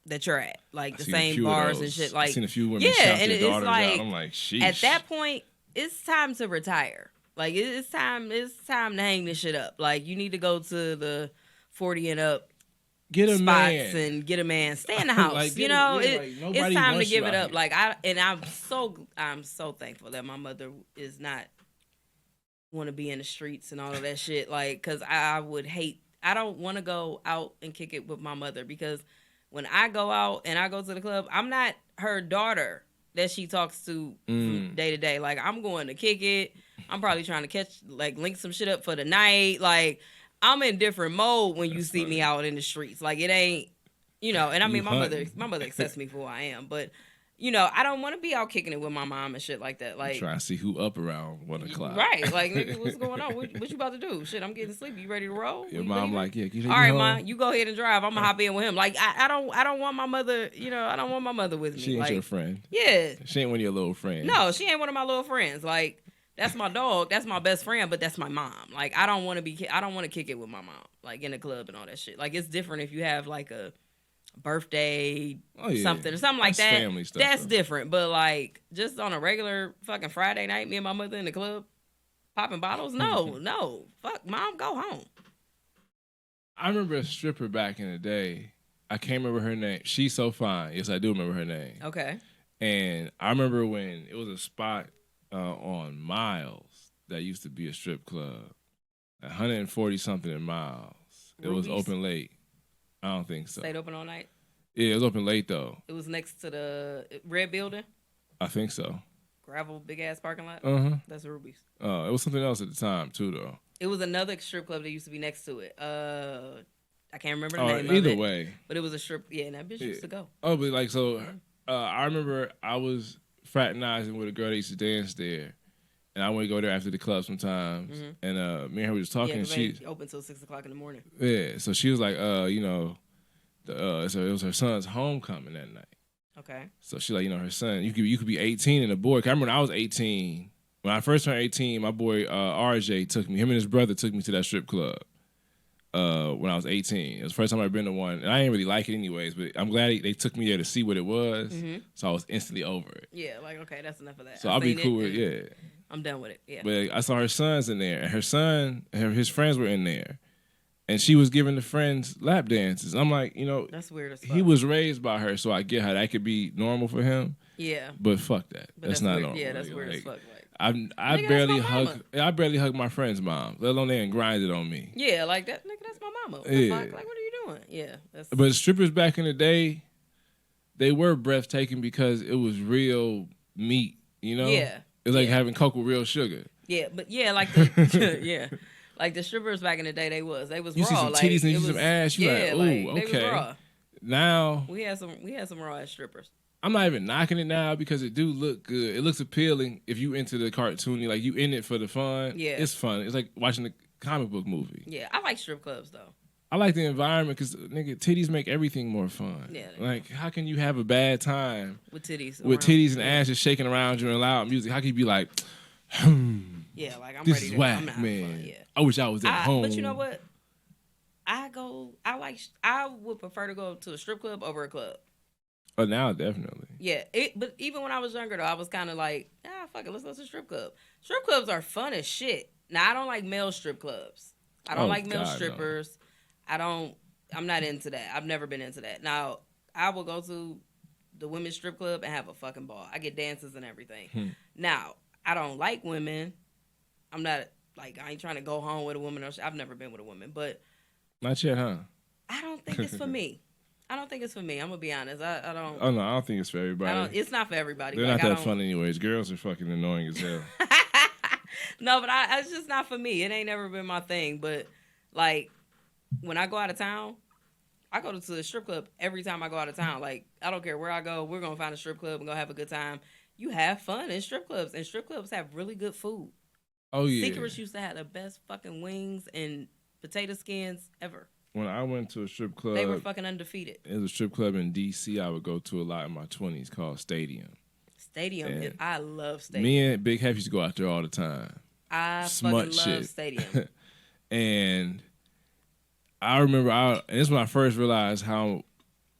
B: that you're at, like the same bars and shit. Like,
A: I've seen a few women shout their daughters out. I'm like, sheesh.
B: At that point, it's time to retire. Like, it's time to hang this shit up. Like, you need to go to the 40 and up spots and get a man. Stay in the house. Like, you know, it's time to give it up. Like, I'm so thankful that my mother is not want to be in the streets and all of that shit. Like, because I don't want to go out and kick it with my mother, because when I go out and I go to the club, I'm not her daughter that she talks to from day to day. Like, I'm going to kick it. I'm probably trying to link some shit up for the night. Like, I'm in different mode when you see me out in the streets. Like, it ain't, you know, and I mean, my mother accepts me for who I am, but, you know, I don't want to be out kicking it with my mom and shit like that. Like,
A: trying to see who up around 1 o'clock.
B: Right. Like, nigga, what's going on? What you about to do? Shit, I'm getting sleepy. You ready to roll?
A: Your mom like, yeah, you
B: all right, Mom, you go ahead and drive. I'm gonna hop in with him. Like, I don't want my mother, you know, I don't want my mother with me.
A: She ain't
B: like,
A: your friend.
B: Yeah.
A: She ain't one of your little friends.
B: No, she ain't one of my little friends. Like, that's my dog. That's my best friend, but that's my mom. Like, I don't want to kick it with my mom, like, in the club and all that shit. Like, it's different if you have, like, a birthday something like that. Family stuff, that's different. But, like, just on a regular fucking Friday night, me and my mother in the club popping bottles, no, fuck, Mom, go home.
A: I remember a stripper back in the day. I can't remember her name. She's so fine. Yes, I do remember her name. Okay. And I remember when it was a spot on Miles that used to be a strip club, 140 something in Miles. Ruby's? It was open late. I don't think so.
B: Stayed open all night?
A: Yeah, it was open late, though.
B: It was next to the red building?
A: I think so. Gravel,
B: big-ass parking lot? That's Ruby's.
A: It was something else at the time, too, though.
B: It was another strip club that used to be next to it. I can't remember the name of it.
A: Either way.
B: But it was a strip. Yeah, and that bitch used to go.
A: Oh, but, like, so I remember I was fraternizing with a girl that used to dance there. And I would go there after the club sometimes. And me and her were just talking.
B: Yeah, she open till 6 o'clock in the morning.
A: Yeah, so she was like, you know, so it was her son's homecoming that night. Okay. So she like, you know, her son, you could be 18 and a boy. 'Cause I remember when I was 18, when I first turned 18, my boy RJ took me. Him and his brother took me to that strip club when I was 18. It was the first time I'd been to one, and I didn't really like it anyways. But I'm glad they took me there to see what it was. So I was instantly over it.
B: Yeah, like, okay, that's enough of that.
A: So I'll be cool with
B: I'm done with it. Yeah.
A: But I saw her sons in there, and her son, his friends were in there, and she was giving the friends lap dances. I'm like, you know,
B: that's weird as fuck.
A: He was raised by her, so I get how that could be normal for him. Yeah. But fuck that. That's not
B: weird.
A: normal.
B: Yeah, that's weird as fuck.
A: I barely hug my friend's mom, let alone they and grind it on me.
B: Yeah, like that. Nigga, that's my mama. What the fuck? Like, what are you doing? Yeah.
A: But strippers back in the day, they were breathtaking because it was real meat. You know. Yeah. It's like having Coke with real sugar.
B: Yeah, but like like the strippers back in the day, they was
A: you
B: raw.
A: See some titties and you see some ass. You like, ooh, okay. Now
B: we had some raw ass strippers.
A: I'm not even knocking it now because it do look good. It looks appealing if you into the cartoony, like you in it for the fun.
B: Yeah.
A: It's fun. It's like watching a comic book movie.
B: Yeah, I like strip clubs though.
A: I like the environment because nigga, titties make everything more fun.
B: Yeah.
A: Like, how can you have a bad time
B: with titties?
A: With titties and asses shaking around you and loud music? How can you be like,
B: yeah, like I'm
A: this
B: ready
A: is
B: to,
A: whack,
B: I'm not
A: man.
B: fun, yeah.
A: I wish I was at home.
B: But you know what? I would prefer to go to a strip club over a club.
A: Oh, now definitely.
B: Yeah, but even when I was younger though, I was kind of like, fuck it, let's go to a strip club. Strip clubs are fun as shit. Now I don't like male strip clubs. I don't like male strippers. No. I'm not into that. I've never been into that. Now I will go to the women's strip club and have a fucking ball. I get dances and everything. Now I don't like women. I'm not like I ain't trying to go home with a woman. I've never been with a woman, but
A: not yet, huh?
B: I don't think it's for me. I don't think it's for me. I'm gonna be honest. I don't.
A: Oh no, I don't think it's for everybody.
B: It's not for everybody.
A: They're not that fun anyways. Girls are fucking annoying as hell.
B: No, but it's just not for me. It ain't never been my thing. But like when I go out of town, I go to the strip club every time I go out of town. Like I don't care where I go, we're gonna find a strip club and go have a good time. You have fun in strip clubs, and strip clubs have really good food.
A: Oh yeah.
B: Secrets used to have the best fucking wings and potato skins ever.
A: When I went to a strip club,
B: they were fucking undefeated.
A: It was a strip club in D.C. I would go to a lot in my 20s called Stadium.
B: I love Stadium.
A: Me and Big Hef used to go out there all the time.
B: I fucking love Stadium.
A: And I remember, and this is when I first realized how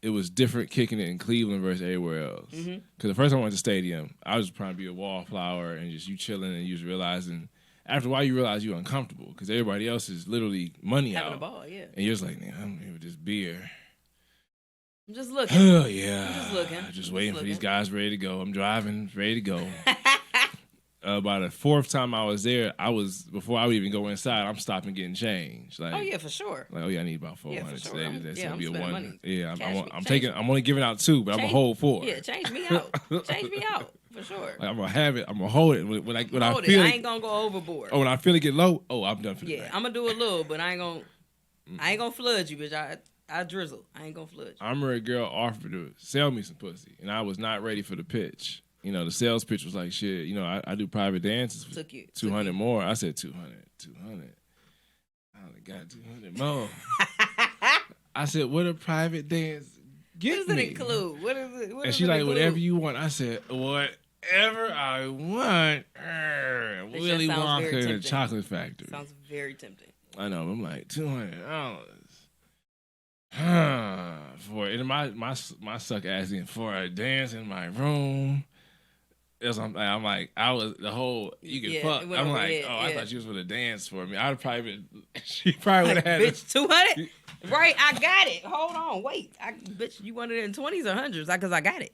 A: it was different kicking it in Cleveland versus everywhere else. Because the first time I went to Stadium, I was trying to be a wallflower and just you chilling and you just realizing. After a while, you realize you're uncomfortable because everybody else is literally money
B: having
A: out.
B: A ball, yeah.
A: And you're just like, I'm here with this beer.
B: I'm just looking.
A: Oh, yeah.
B: I'm just looking.
A: I'm just waiting for these guys ready to go. I'm driving, ready to go. By the fourth time I was there, before I would even go inside, I'm stopping getting changed. Like,
B: oh, yeah, for sure.
A: Like, oh, yeah, I need about 400 today. That's going to be a one.
B: Money.
A: Yeah, I'm only giving out 2, but I'm going to hold 4.
B: Yeah, change me out. Change me out. For sure.
A: Like, I'm gonna have it. I'm gonna hold it. When I feel
B: I ain't gonna go overboard.
A: Oh, when I feel it get low, I'm done for the
B: night. I'm gonna do a little, but I ain't gonna flood you, bitch. I drizzle. I ain't gonna flood you.
A: I remember a girl offered to sell me some pussy, and I was not ready for the pitch. You know, the sales pitch was like, shit, you know, I do private dances for 200 more. I said 200. I only got 200 more. I said, what a private dance get
B: what does
A: me?
B: It include? What is it?
A: And she's like, whatever you want. I said, whatever I want. Willy Wonka in the Chocolate Factory.
B: Sounds very tempting.
A: I know. I'm like, $200. For it. And my suck ass in for a dance in my room. I'm like, I was the whole, you can fuck. I'm like, I thought she was going to dance for me. I'd probably been, she probably would have had
B: bitch, 200? Right, I got it. Hold on, wait. Bitch, you wanted it in 20s or 100s? Because I got it.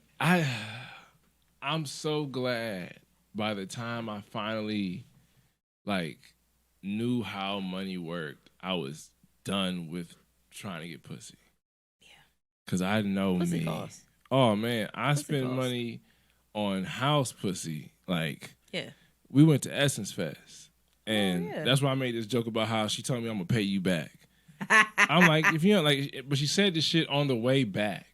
A: I'm so glad by the time I finally, knew how money worked, I was done with trying to get pussy. Yeah. Because I know
B: pussy
A: me.
B: Costs.
A: Oh, man. I spend money on house pussy.
B: Yeah.
A: We went to Essence Fest. And that's why I made this joke about how she told me I'm going to pay you back. I'm like, if you don't but she said this shit on the way back.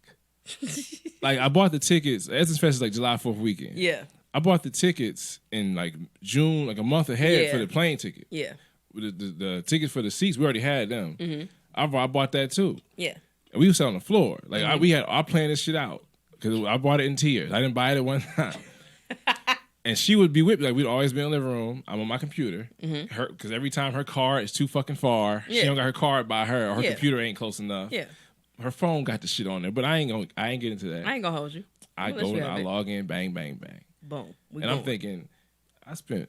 A: I bought the tickets. Essence Fest is July 4th weekend.
B: Yeah.
A: I bought the tickets in June, a month ahead for the plane ticket.
B: Yeah.
A: The tickets for the seats, we already had them.
B: Mm-hmm.
A: I bought that too.
B: Yeah.
A: And we was on the floor. I planned this shit out. Because I bought it in tiers. I didn't buy it at one time. And she would be with me. We'd always be in the living room. I'm on my computer. Because every time her car is too fucking far, she don't got her card by her, or her computer ain't close enough.
B: Yeah.
A: Her phone got the shit on there. But I ain't get into that.
B: I ain't gonna hold you.
A: I go and I log in, bang, bang, bang.
B: Boom.
A: I'm thinking, I spent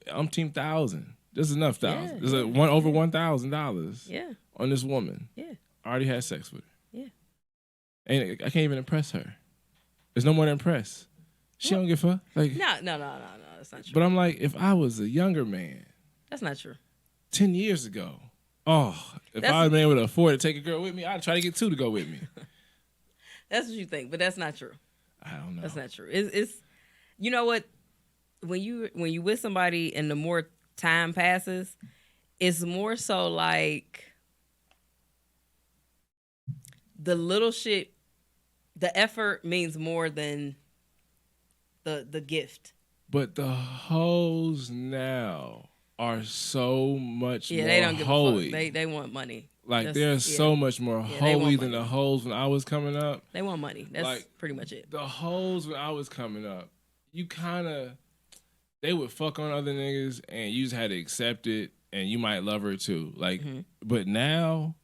A: umpteen thousand. This is enough thousand. There's over $1,000 on this woman.
B: Yeah.
A: I already had sex with her.
B: Yeah.
A: I can't even impress her. There's no more to impress. She don't give a fuck.
B: No, that's not true.
A: But I'm like, if I was a younger man,
B: that's not true.
A: 10 years ago, if I had been able to afford to take a girl with me, I'd try to get 2 to go with me.
B: That's what you think, but that's not true.
A: I don't know.
B: That's not true. It's you know what? When you with somebody and the more time passes, it's more so the little shit the effort means more than the gift.
A: But the hoes now are so much more
B: they don't give
A: holy.
B: a fuck. They want money.
A: Like they're so much more holy than the hoes when I was coming up.
B: They want money. That's like, pretty much it.
A: The hoes when I was coming up, they would fuck on other niggas and you just had to accept it and you might love her too. Like, but now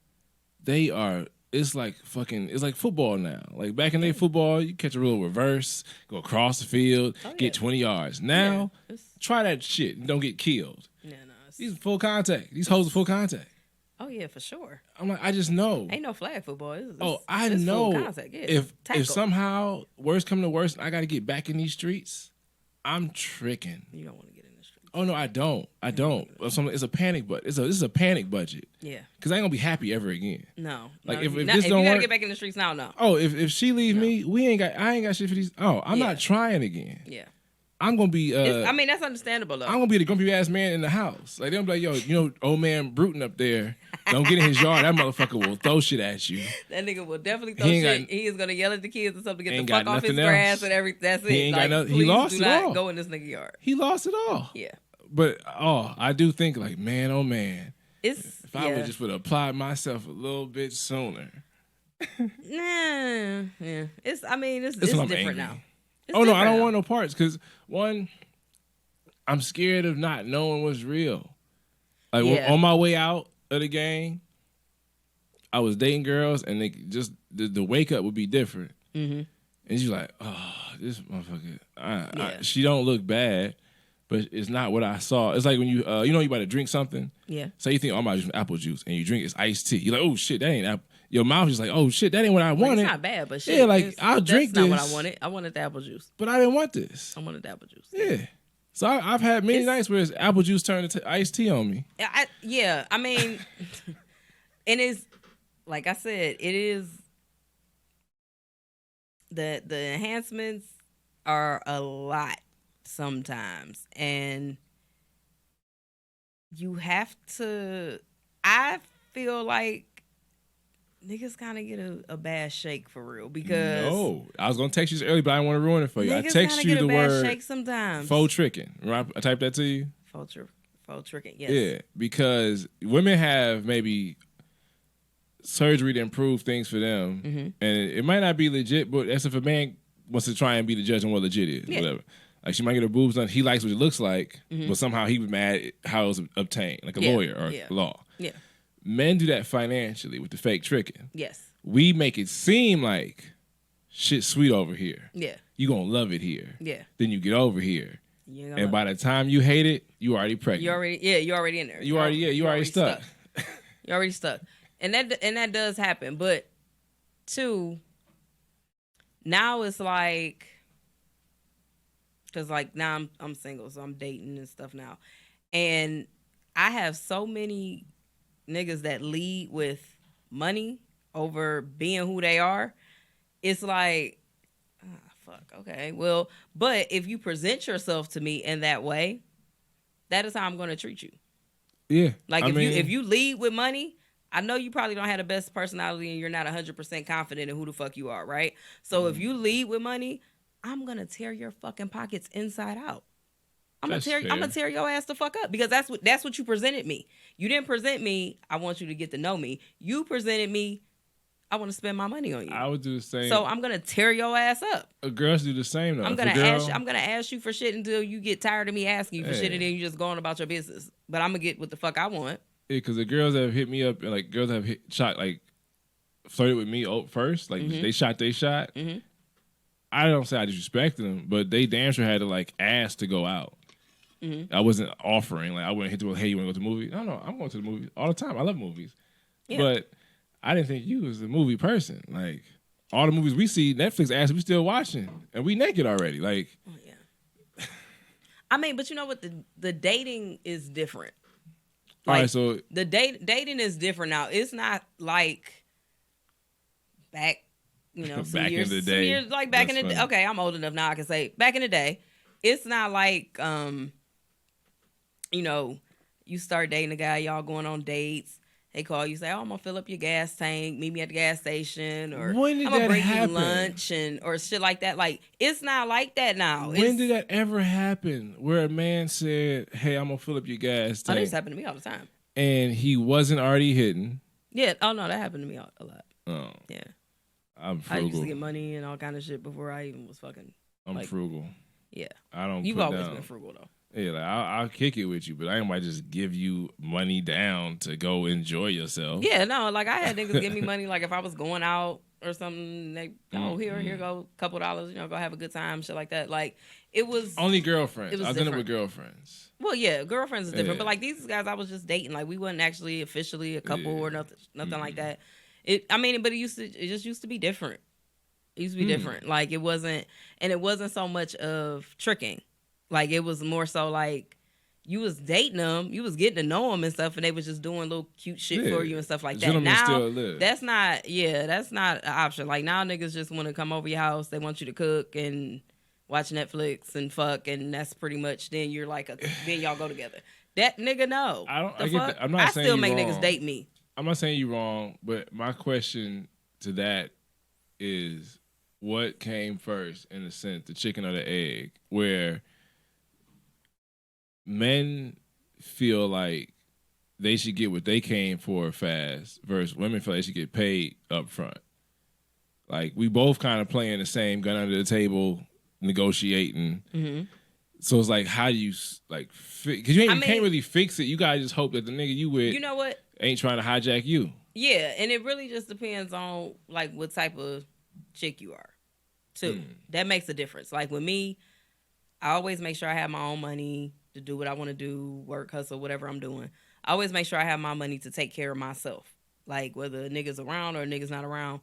A: it's like football now. Like back in the day, football, you catch a real reverse, go across the field, get 20 yards. Now, try that shit and don't get killed. Yeah, no. These full contact. These hoes are full contact.
B: Oh yeah, for sure.
A: I'm like, I just know.
B: Ain't no flag football.
A: I know. Full contact. Yeah. If somehow worse come to worse, and I got to get back in these streets, I'm tricking.
B: You don't want to get in the streets.
A: Oh no, I don't. It's a panic, but this is a panic budget. Yeah. Because I ain't gonna be happy ever again.
B: No.
A: Like
B: if
A: this
B: don't work,
A: you gotta
B: get back in the streets now. No.
A: Oh, if she leave me, I ain't got shit for these. Oh, I'm not trying again. Yeah. I'm gonna be.
B: That's understandable though.
A: I'm gonna be the grumpy ass man in the house. Like they'll be like, yo, old man Bruton up there. Don't get in his yard. That motherfucker will throw shit at you.
B: That nigga will definitely throw shit. He is gonna yell at the kids or something to get the fuck off his grass and everything. That's it.
A: He ain't got nothing. He lost it all.
B: Go in this nigga yard.
A: He lost it all. Yeah. But I do think like, man, oh man, if I would just would have applied myself a little bit sooner.
B: Yeah. It's different now.
A: No, I don't want no parts because one, I'm scared of not knowing what's real. Like on my way out of the game, I was dating girls and they just the wake up would be different. Mm-hmm. And she's like, oh, this motherfucker, she don't look bad, but it's not what I saw. It's like when you you about to drink something. Yeah. So you think, oh, I'm about to drink apple juice, and you drink it's iced tea. You're like, oh shit, that ain't apple. Your mouth is like, oh shit, that ain't what I wanted.
B: It's not bad, but shit.
A: Yeah, like I'll drink this.
B: That's not what I wanted. I wanted the apple juice.
A: But I didn't want this.
B: I wanted the apple juice.
A: Yeah. So I've had many nights where it's apple juice turned into iced tea on me.
B: I mean, and it's like I said, it is the enhancements are a lot sometimes, and you have to. I feel like niggas kind of get a bad shake for real because
A: no, I was gonna text you early, but I didn't want to ruin it for you. I text you the word
B: shake sometimes.
A: Faux tricking. Remember I typed that to you.
B: Faux tricking. Yes.
A: Yeah, because women have maybe surgery to improve things for them, and it might not be legit, but that's if a man wants to try and be the judge on what legit is, whatever. Like she might get her boobs done. He likes what it looks like, but somehow he was mad at how it was obtained, like a lawyer or law. Yeah. Men do that financially with the fake tricking. Yes. We make it seem like shit's sweet over here. Yeah. You gonna love it here. Yeah. Then you get over here. And by the time you hate it, you already pregnant.
B: You're already in there.
A: You already stuck.
B: You're already stuck. And that does happen. But two, now it's like, because like now I'm single, so I'm dating and stuff now. And I have so many niggas that lead with money over being who they are. It's like, fuck, okay. Well, but if you present yourself to me in that way, that is how I'm going to treat you. Yeah. Like if you lead with money, I know you probably don't have the best personality and you're not 100% confident in who the fuck you are, right? So if you lead with money, I'm going to tear your fucking pockets inside out. I'm gonna tear your ass the fuck up because that's what you presented me. You didn't present me, I want you to get to know me. You presented me, I want to spend my money on you.
A: I would do the same.
B: So I'm gonna tear your ass up.
A: Girls do the same though.
B: I'm gonna ask you for shit until you get tired of me asking you for shit, and then you just go on about your business. But I'm gonna get what the fuck I want.
A: Yeah, because the girls that have hit me up and like girls that have shot like flirted with me first, like they shot their shot. Mm-hmm. I don't say I disrespected them, but they damn sure had to like ask to go out. I wasn't offering. Like I wouldn't hit them with, hey, you want to go to the movie? No, I'm going to the movie all the time. I love movies. Yeah. But I didn't think you was a movie person. Like all the movies we see, Netflix asked, we still watching. And we naked already. Like,
B: oh, yeah. I mean, but you know what? The dating is different. Like, all right, so the dating is different now. It's not like back,
A: back in the day.
B: Like back in the day. Okay, I'm old enough now. I can say back in the day. It's not like, you start dating a guy, y'all going on dates, They call you, say, "Oh, I'm gonna fill up your gas tank. Meet me at the gas station," or
A: when did
B: "I'm gonna
A: that
B: bring
A: happen?
B: you lunch," or shit like that. Like, it's not like that now.
A: When did that ever happen? Where a man said, "Hey, I'm gonna fill up your gas tank."
B: Oh, this happened to me all the time.
A: And he wasn't already hitting.
B: Yeah. Oh no, that happened to me a lot.
A: Oh.
B: Yeah.
A: I'm frugal.
B: I used to get money and all kind of shit before I even was fucking.
A: I'm frugal.
B: Yeah.
A: I don't.
B: You've always been frugal though.
A: Yeah, like I'll kick it with you, but I ain't might just give you money down to go enjoy yourself.
B: Yeah, no, like I had niggas give me money, like if I was going out or something, they here go $2, go have a good time, shit like that. Like it was
A: only girlfriends. I was in it with girlfriends.
B: Well, yeah, girlfriends is different, but like these guys, I was just dating. Like we wasn't actually officially a couple or nothing like that. But it just used to be different. It used to be different. Like it wasn't so much of tricking. Like it was more so like you was dating them, you was getting to know them and stuff, and they was just doing little cute shit for you and stuff like that. Now that's not an option. Like now niggas just want to come over your house. They want you to cook and watch Netflix and fuck, and that's pretty much. Then you're like then y'all go together. That nigga no. I still make niggas date me.
A: I'm not saying you wrong, but my question to that is, what came first in a sense, the chicken or the egg? Where men feel like they should get what they came for fast versus women feel they should get paid up front. Like, we both kind of playing the same gun under the table, negotiating. Mm-hmm. So it's like, how do you, like, because you can't really fix it. You got to just hope that the nigga you with ain't trying to hijack you.
B: Yeah, and it really just depends on, like, what type of chick you are, too. That makes a difference. Like, with me, I always make sure I have my own money to do what I want to do, work, hustle, whatever I'm doing. I always make sure I have my money to take care of myself. Like, whether a nigga's around or a nigga's not around,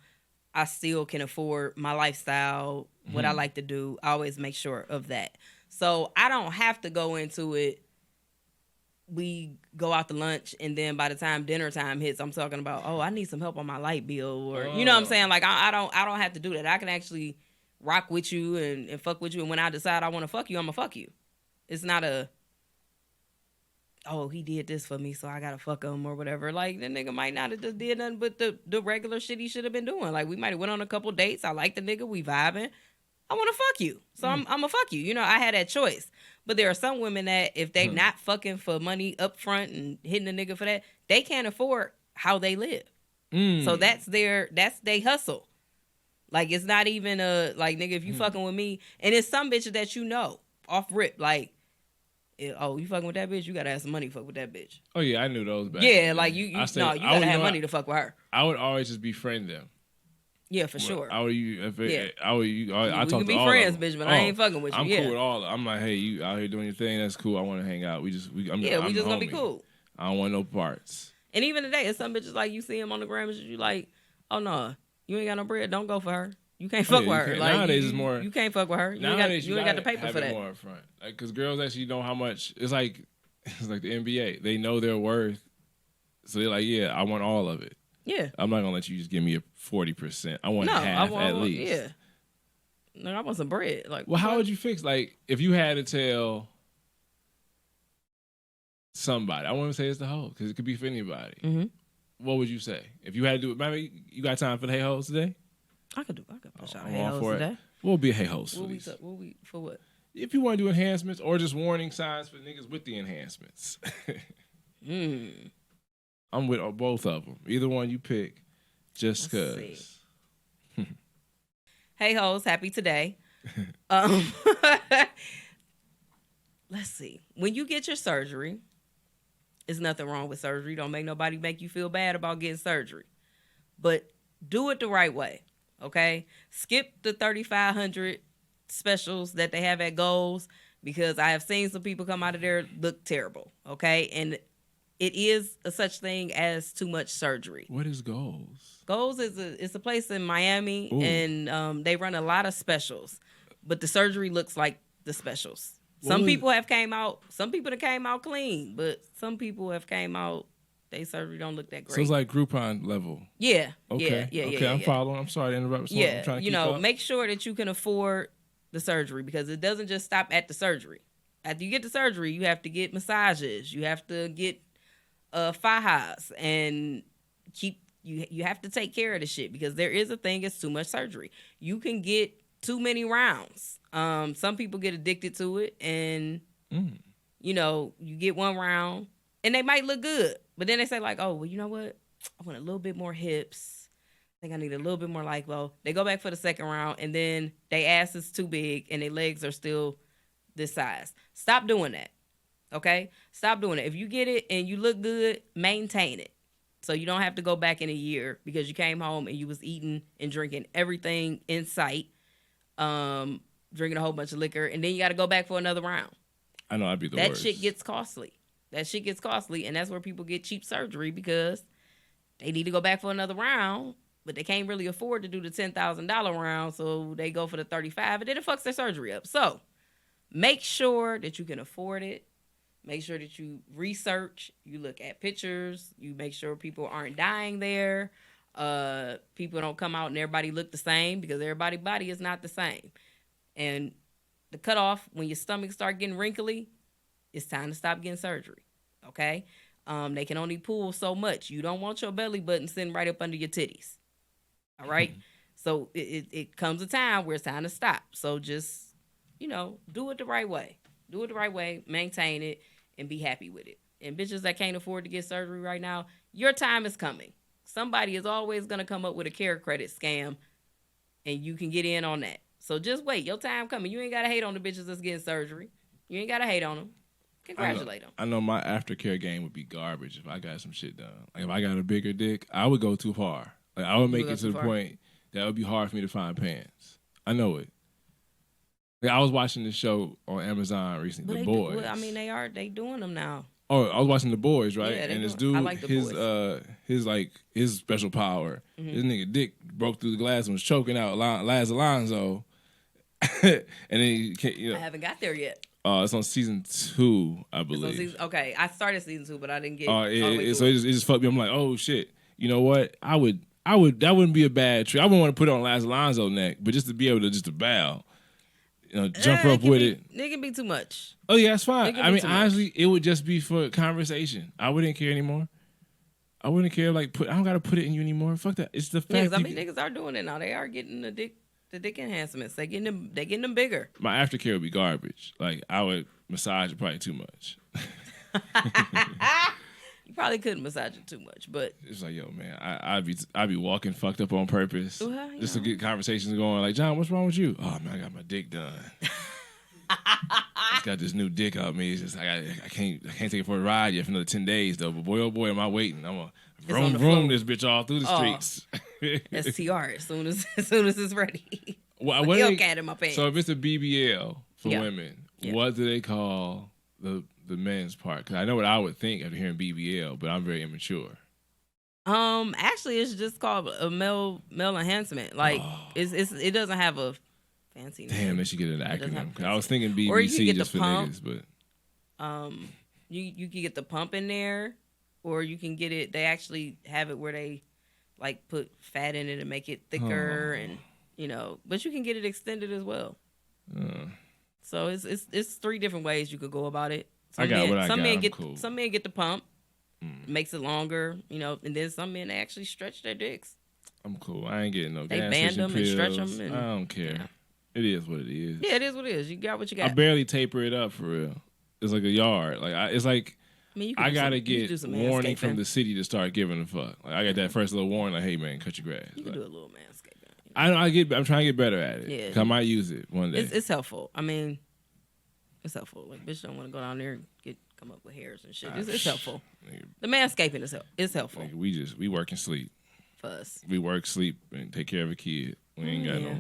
B: I still can afford my lifestyle, what I like to do. I always make sure of that. So I don't have to go into it. We go out to lunch, and then by the time dinner time hits, I'm talking about, I need some help on my light bill, or you know what I'm saying? Like I don't have to do that. I can actually rock with you and fuck with you, and when I decide I want to fuck you, I'm gonna fuck you. It's not he did this for me, so I gotta fuck him or whatever. Like, the nigga might not have just did nothing but the regular shit he should have been doing. Like, we might have went on a couple dates. I like the nigga. We vibing. I want to fuck you. So I'm gonna fuck you. I had that choice. But there are some women that if they not fucking for money up front and hitting a nigga for that, they can't afford how they live. So that's their hustle. Like, it's not even nigga, if you fucking with me, and it's some bitches that off rip, like, you fucking with that bitch, you gotta have some money to fuck with that bitch.
A: Oh yeah, I knew those back.
B: Yeah, like you gotta have money to fuck with her.
A: I would always just befriend them.
B: Yeah, for sure.
A: I talk to all of them.
B: We can be friends, bitch, but I ain't fucking with you.
A: I'm cool with all of them. I'm like, hey, you out here doing your thing? That's cool. I want to hang out. We just gonna be cool. I don't want no parts.
B: And even today, it's some bitches like you see him on the gram, and you like, oh no, you ain't got no bread. Don't go for her. You can't fuck with her. Like,
A: nowadays it's more.
B: You can't fuck with her. You ain't got the paper for that.
A: More up front, because girls actually know how much. It's like the NBA. They know their worth, so they're like, yeah, I want all of it.
B: Yeah,
A: I'm not gonna let you just give me a 40%. I want half at least.
B: Yeah, no, I want some bread. Like,
A: well, how would you fix? Like, if you had to tell somebody, I wouldn't say it's the hoe because it could be for anybody. Mm-hmm. What would you say if you had to do it? Maybe you got time for the hey hoes today?
B: I could push out hey hoes today.
A: We'll be a hey hoes for
B: these. For what?
A: If you want to do enhancements or just warning signs for niggas with the enhancements. I'm with both of them. Either one you pick, just because.
B: Hey hoes, happy today. Let's see. When you get your surgery, there's nothing wrong with surgery. Don't make nobody make you feel bad about getting surgery. But do it the right way, okay? Skip the 3,500 specials that they have at Goals, because I have seen some people come out of there look terrible, okay? And it is a such thing as too much surgery.
A: What is Goals?
B: Goals is a place in Miami. Ooh. And they run a lot of specials, but the surgery looks like the specials. Some people have came out clean, but some people have came out, their surgery don't look that great.
A: So it's like Groupon level.
B: Yeah.
A: Okay.
B: Yeah,
A: I'm following. I'm sorry to interrupt. I'm trying to keep up.
B: Make sure that you can afford the surgery, because it doesn't just stop at the surgery. After you get the surgery, you have to get massages. You have to get fajas and you have to take care of the shit because there is a thing. It's too much surgery. You can get too many rounds. Some people get addicted to it, and you know, you get one round and they might look good, but then they say like, oh, well, you know what? I want a little bit more hips. I think I need a little bit more lipo. They go back for the second round, and then their ass is too big and their legs are still this size. Stop doing that. Okay? Stop doing it. If you get it and you look good, maintain it. So you don't have to go back in a year because you came home and you was eating and drinking everything in sight, drinking a whole bunch of liquor, and then you got to go back for another round.
A: I know I'd be the worst.
B: That shit gets costly. And that's where people get cheap surgery because they need to go back for another round, but they can't really afford to do the $10,000 round, so they go for the 35, and then it fucks their surgery up. So make sure that you can afford it. Make sure that you research. You look at pictures. You make sure people aren't dying there. People don't come out and everybody look the same because everybody's body is not the same. And the cutoff, when your stomach start getting wrinkly, it's time to stop getting surgery, okay? They can only pull so much. You don't want your belly button sitting right up under your titties, all right? So it comes a time where it's time to stop. So just, you know, do it the right way. Do it the right way, maintain it, and be happy with it. And bitches that can't afford to get surgery right now, your time is coming. Somebody is always going to come up with a care credit scam, and you can get in on that. So just wait. Your time coming. You ain't got to hate on the bitches that's getting surgery. You ain't got to hate on them. Congratulate them.
A: I know my aftercare game would be garbage if I got some shit done. Like if I got a bigger dick, I would go too far. Like I would make it to the point that it would be hard for me to find pants. I know it. Like, I was watching this show on Amazon recently, The Boys.
B: I mean, they doing them now.
A: Oh, I was watching The Boys, right?
B: Yeah,
A: and this dude,
B: I like The Boys.
A: his special power, this nigga dick broke through the glass and was choking out Laz Alonso. And then I
B: haven't got there yet.
A: It's on season 2, I believe.
B: Okay, I started season 2, but I didn't get.
A: So it just fucked me. I'm like, oh shit. You know what? I would. That wouldn't be a bad trick. I wouldn't want to put it on Laz Alonso's neck, but just to be able to bow. Jump up with it.
B: It can be too much.
A: Oh yeah, that's fine. I mean, honestly, it would just be for conversation. I wouldn't care anymore. I wouldn't care. Like, I don't gotta put it in you anymore. Fuck that. It's the fact.
B: Yeah, niggas are doing it now. They are getting the dick enhancements. They getting them bigger.
A: My aftercare would be garbage. Like, I would massage it probably too much.
B: You probably couldn't massage it too much, but
A: it's like, yo, man, I'd be walking fucked up on purpose just to get conversations going. Like, John, what's wrong with you? Oh man, I got my dick done. It's got this new dick out me. It's just I can't take it for a ride yet for another 10 days though. But boy, oh boy, am I waiting? I'm gonna vroom this bitch all through the streets.
B: STR as soon as it's ready.
A: Well,
B: Hellcat in my pants.
A: So if it's a BBL for women, what do they call the men's part? Because I know what I would think after hearing BBL, but I'm very immature.
B: Actually, it's just called a male enhancement. Like it doesn't have a fancy name.
A: Damn, they should get an acronym. I was thinking BBC just for niggas, but
B: you can get the pump in there, or you can get it. They actually have it where they like put fat in it and make it thicker, and but you can get it extended as well. So it's 3 different ways you could go about it. Some men get the pump, makes it longer, and then some men actually stretch their dicks.
A: I'm cool. I ain't getting no
B: they
A: gas
B: band them
A: pills.
B: And stretch them.
A: I don't care. It is what it is.
B: Yeah, it is what it is. You got what you got.
A: I barely taper it up for real. It's like a yard. It's like I gotta get warning from the city to start giving a fuck. Like I got that first little warning, like, hey man, cut your grass.
B: You can do a little manscaping.
A: I'm trying to get better at it.
B: Yeah,
A: 'Cause I might use it one day.
B: It's helpful. I mean, it's helpful. Like bitch don't want to go down there and come up with hairs and shit. It's helpful. Nigga, the manscaping is helpful.
A: Nigga, we work and sleep.
B: For us,
A: we work, sleep, and take care of a kid. We ain't got no.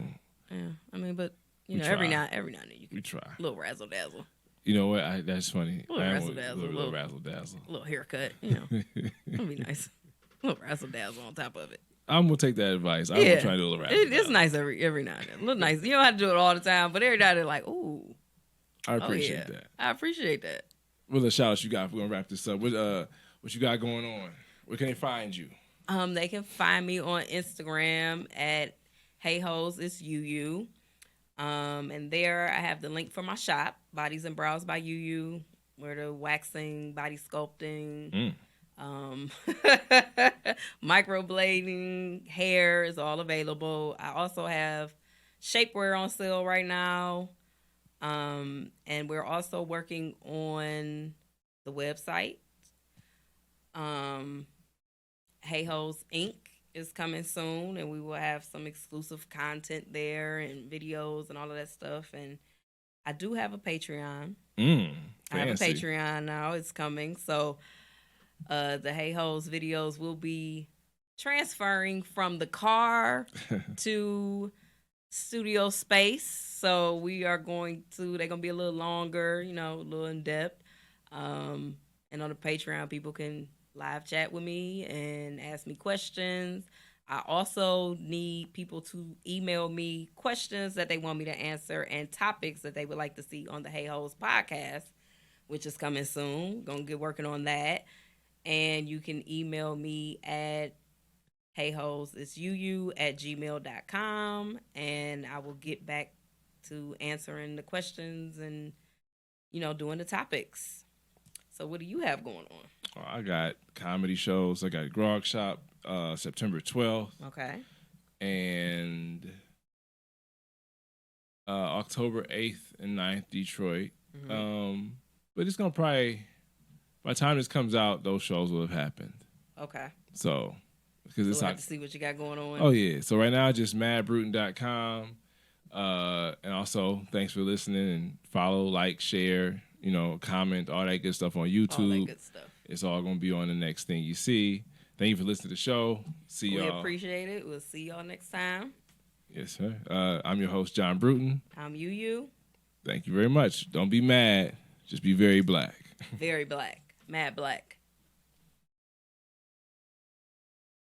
B: Yeah, I mean, but every now and then you can.
A: We try.
B: A little razzle dazzle.
A: You know what? That's funny.
B: A little razzle dazzle.
A: Little razzle dazzle.
B: A little haircut. It'll be nice. A little razzle dazzle on top of it.
A: I'm gonna take that advice. I'm gonna try to do a little razzle.
B: It's nice every now and then. A little nice. You don't have to do it all the time, but every now and then, like, ooh.
A: I appreciate that.
B: I appreciate that.
A: What a shout out you got? We're gonna wrap this up. What you got going on? Where can they find you?
B: They can find me on Instagram at HeyHoes It's UU. And there I have the link for my shop, Bodies and Brows by UU, where the waxing, body sculpting, Microblading hair is all available. I also have shapewear on sale right now. And we're also working on the website. Hey Hoes Inc. is coming soon, and we will have some exclusive content there and videos and all of that stuff. And I do have a Patreon. I have a Patreon now. It's coming. So the Hey Hoes videos will be transferring from the car to studio space. So we are they're going to be a little longer, a little in depth. And on the Patreon, people can live chat with me and ask me questions. I also need people to email me questions that they want me to answer and topics that they would like to see on the Hey Hoes podcast, which is coming soon. Gonna get working on that. And you can email me at heyhoes, it's @gmail.com, and I will get back to answering the questions and, doing the topics. So what do you have going on?
A: Oh, I got comedy shows. I got Grog Shop September 12th.
B: Okay.
A: And October 8th and 9th, Detroit. Mm-hmm. But it's going to probably, by the time this comes out, those shows will have happened.
B: Okay.
A: So, because
B: we'll have to see what you got going on.
A: Oh, yeah. So right now, just madbruton.com. And also, thanks for listening, and follow, like, share, comment, all that good stuff on YouTube.
B: All that good stuff.
A: It's all going to be on the next thing you see. Thank you for listening to the show. See y'all.
B: We appreciate it. We'll see y'all next time.
A: Yes, sir. I'm your host, John Bruton.
B: I'm you.
A: Thank you very much. Don't be mad. Just be very black.
B: Very black. Mad black.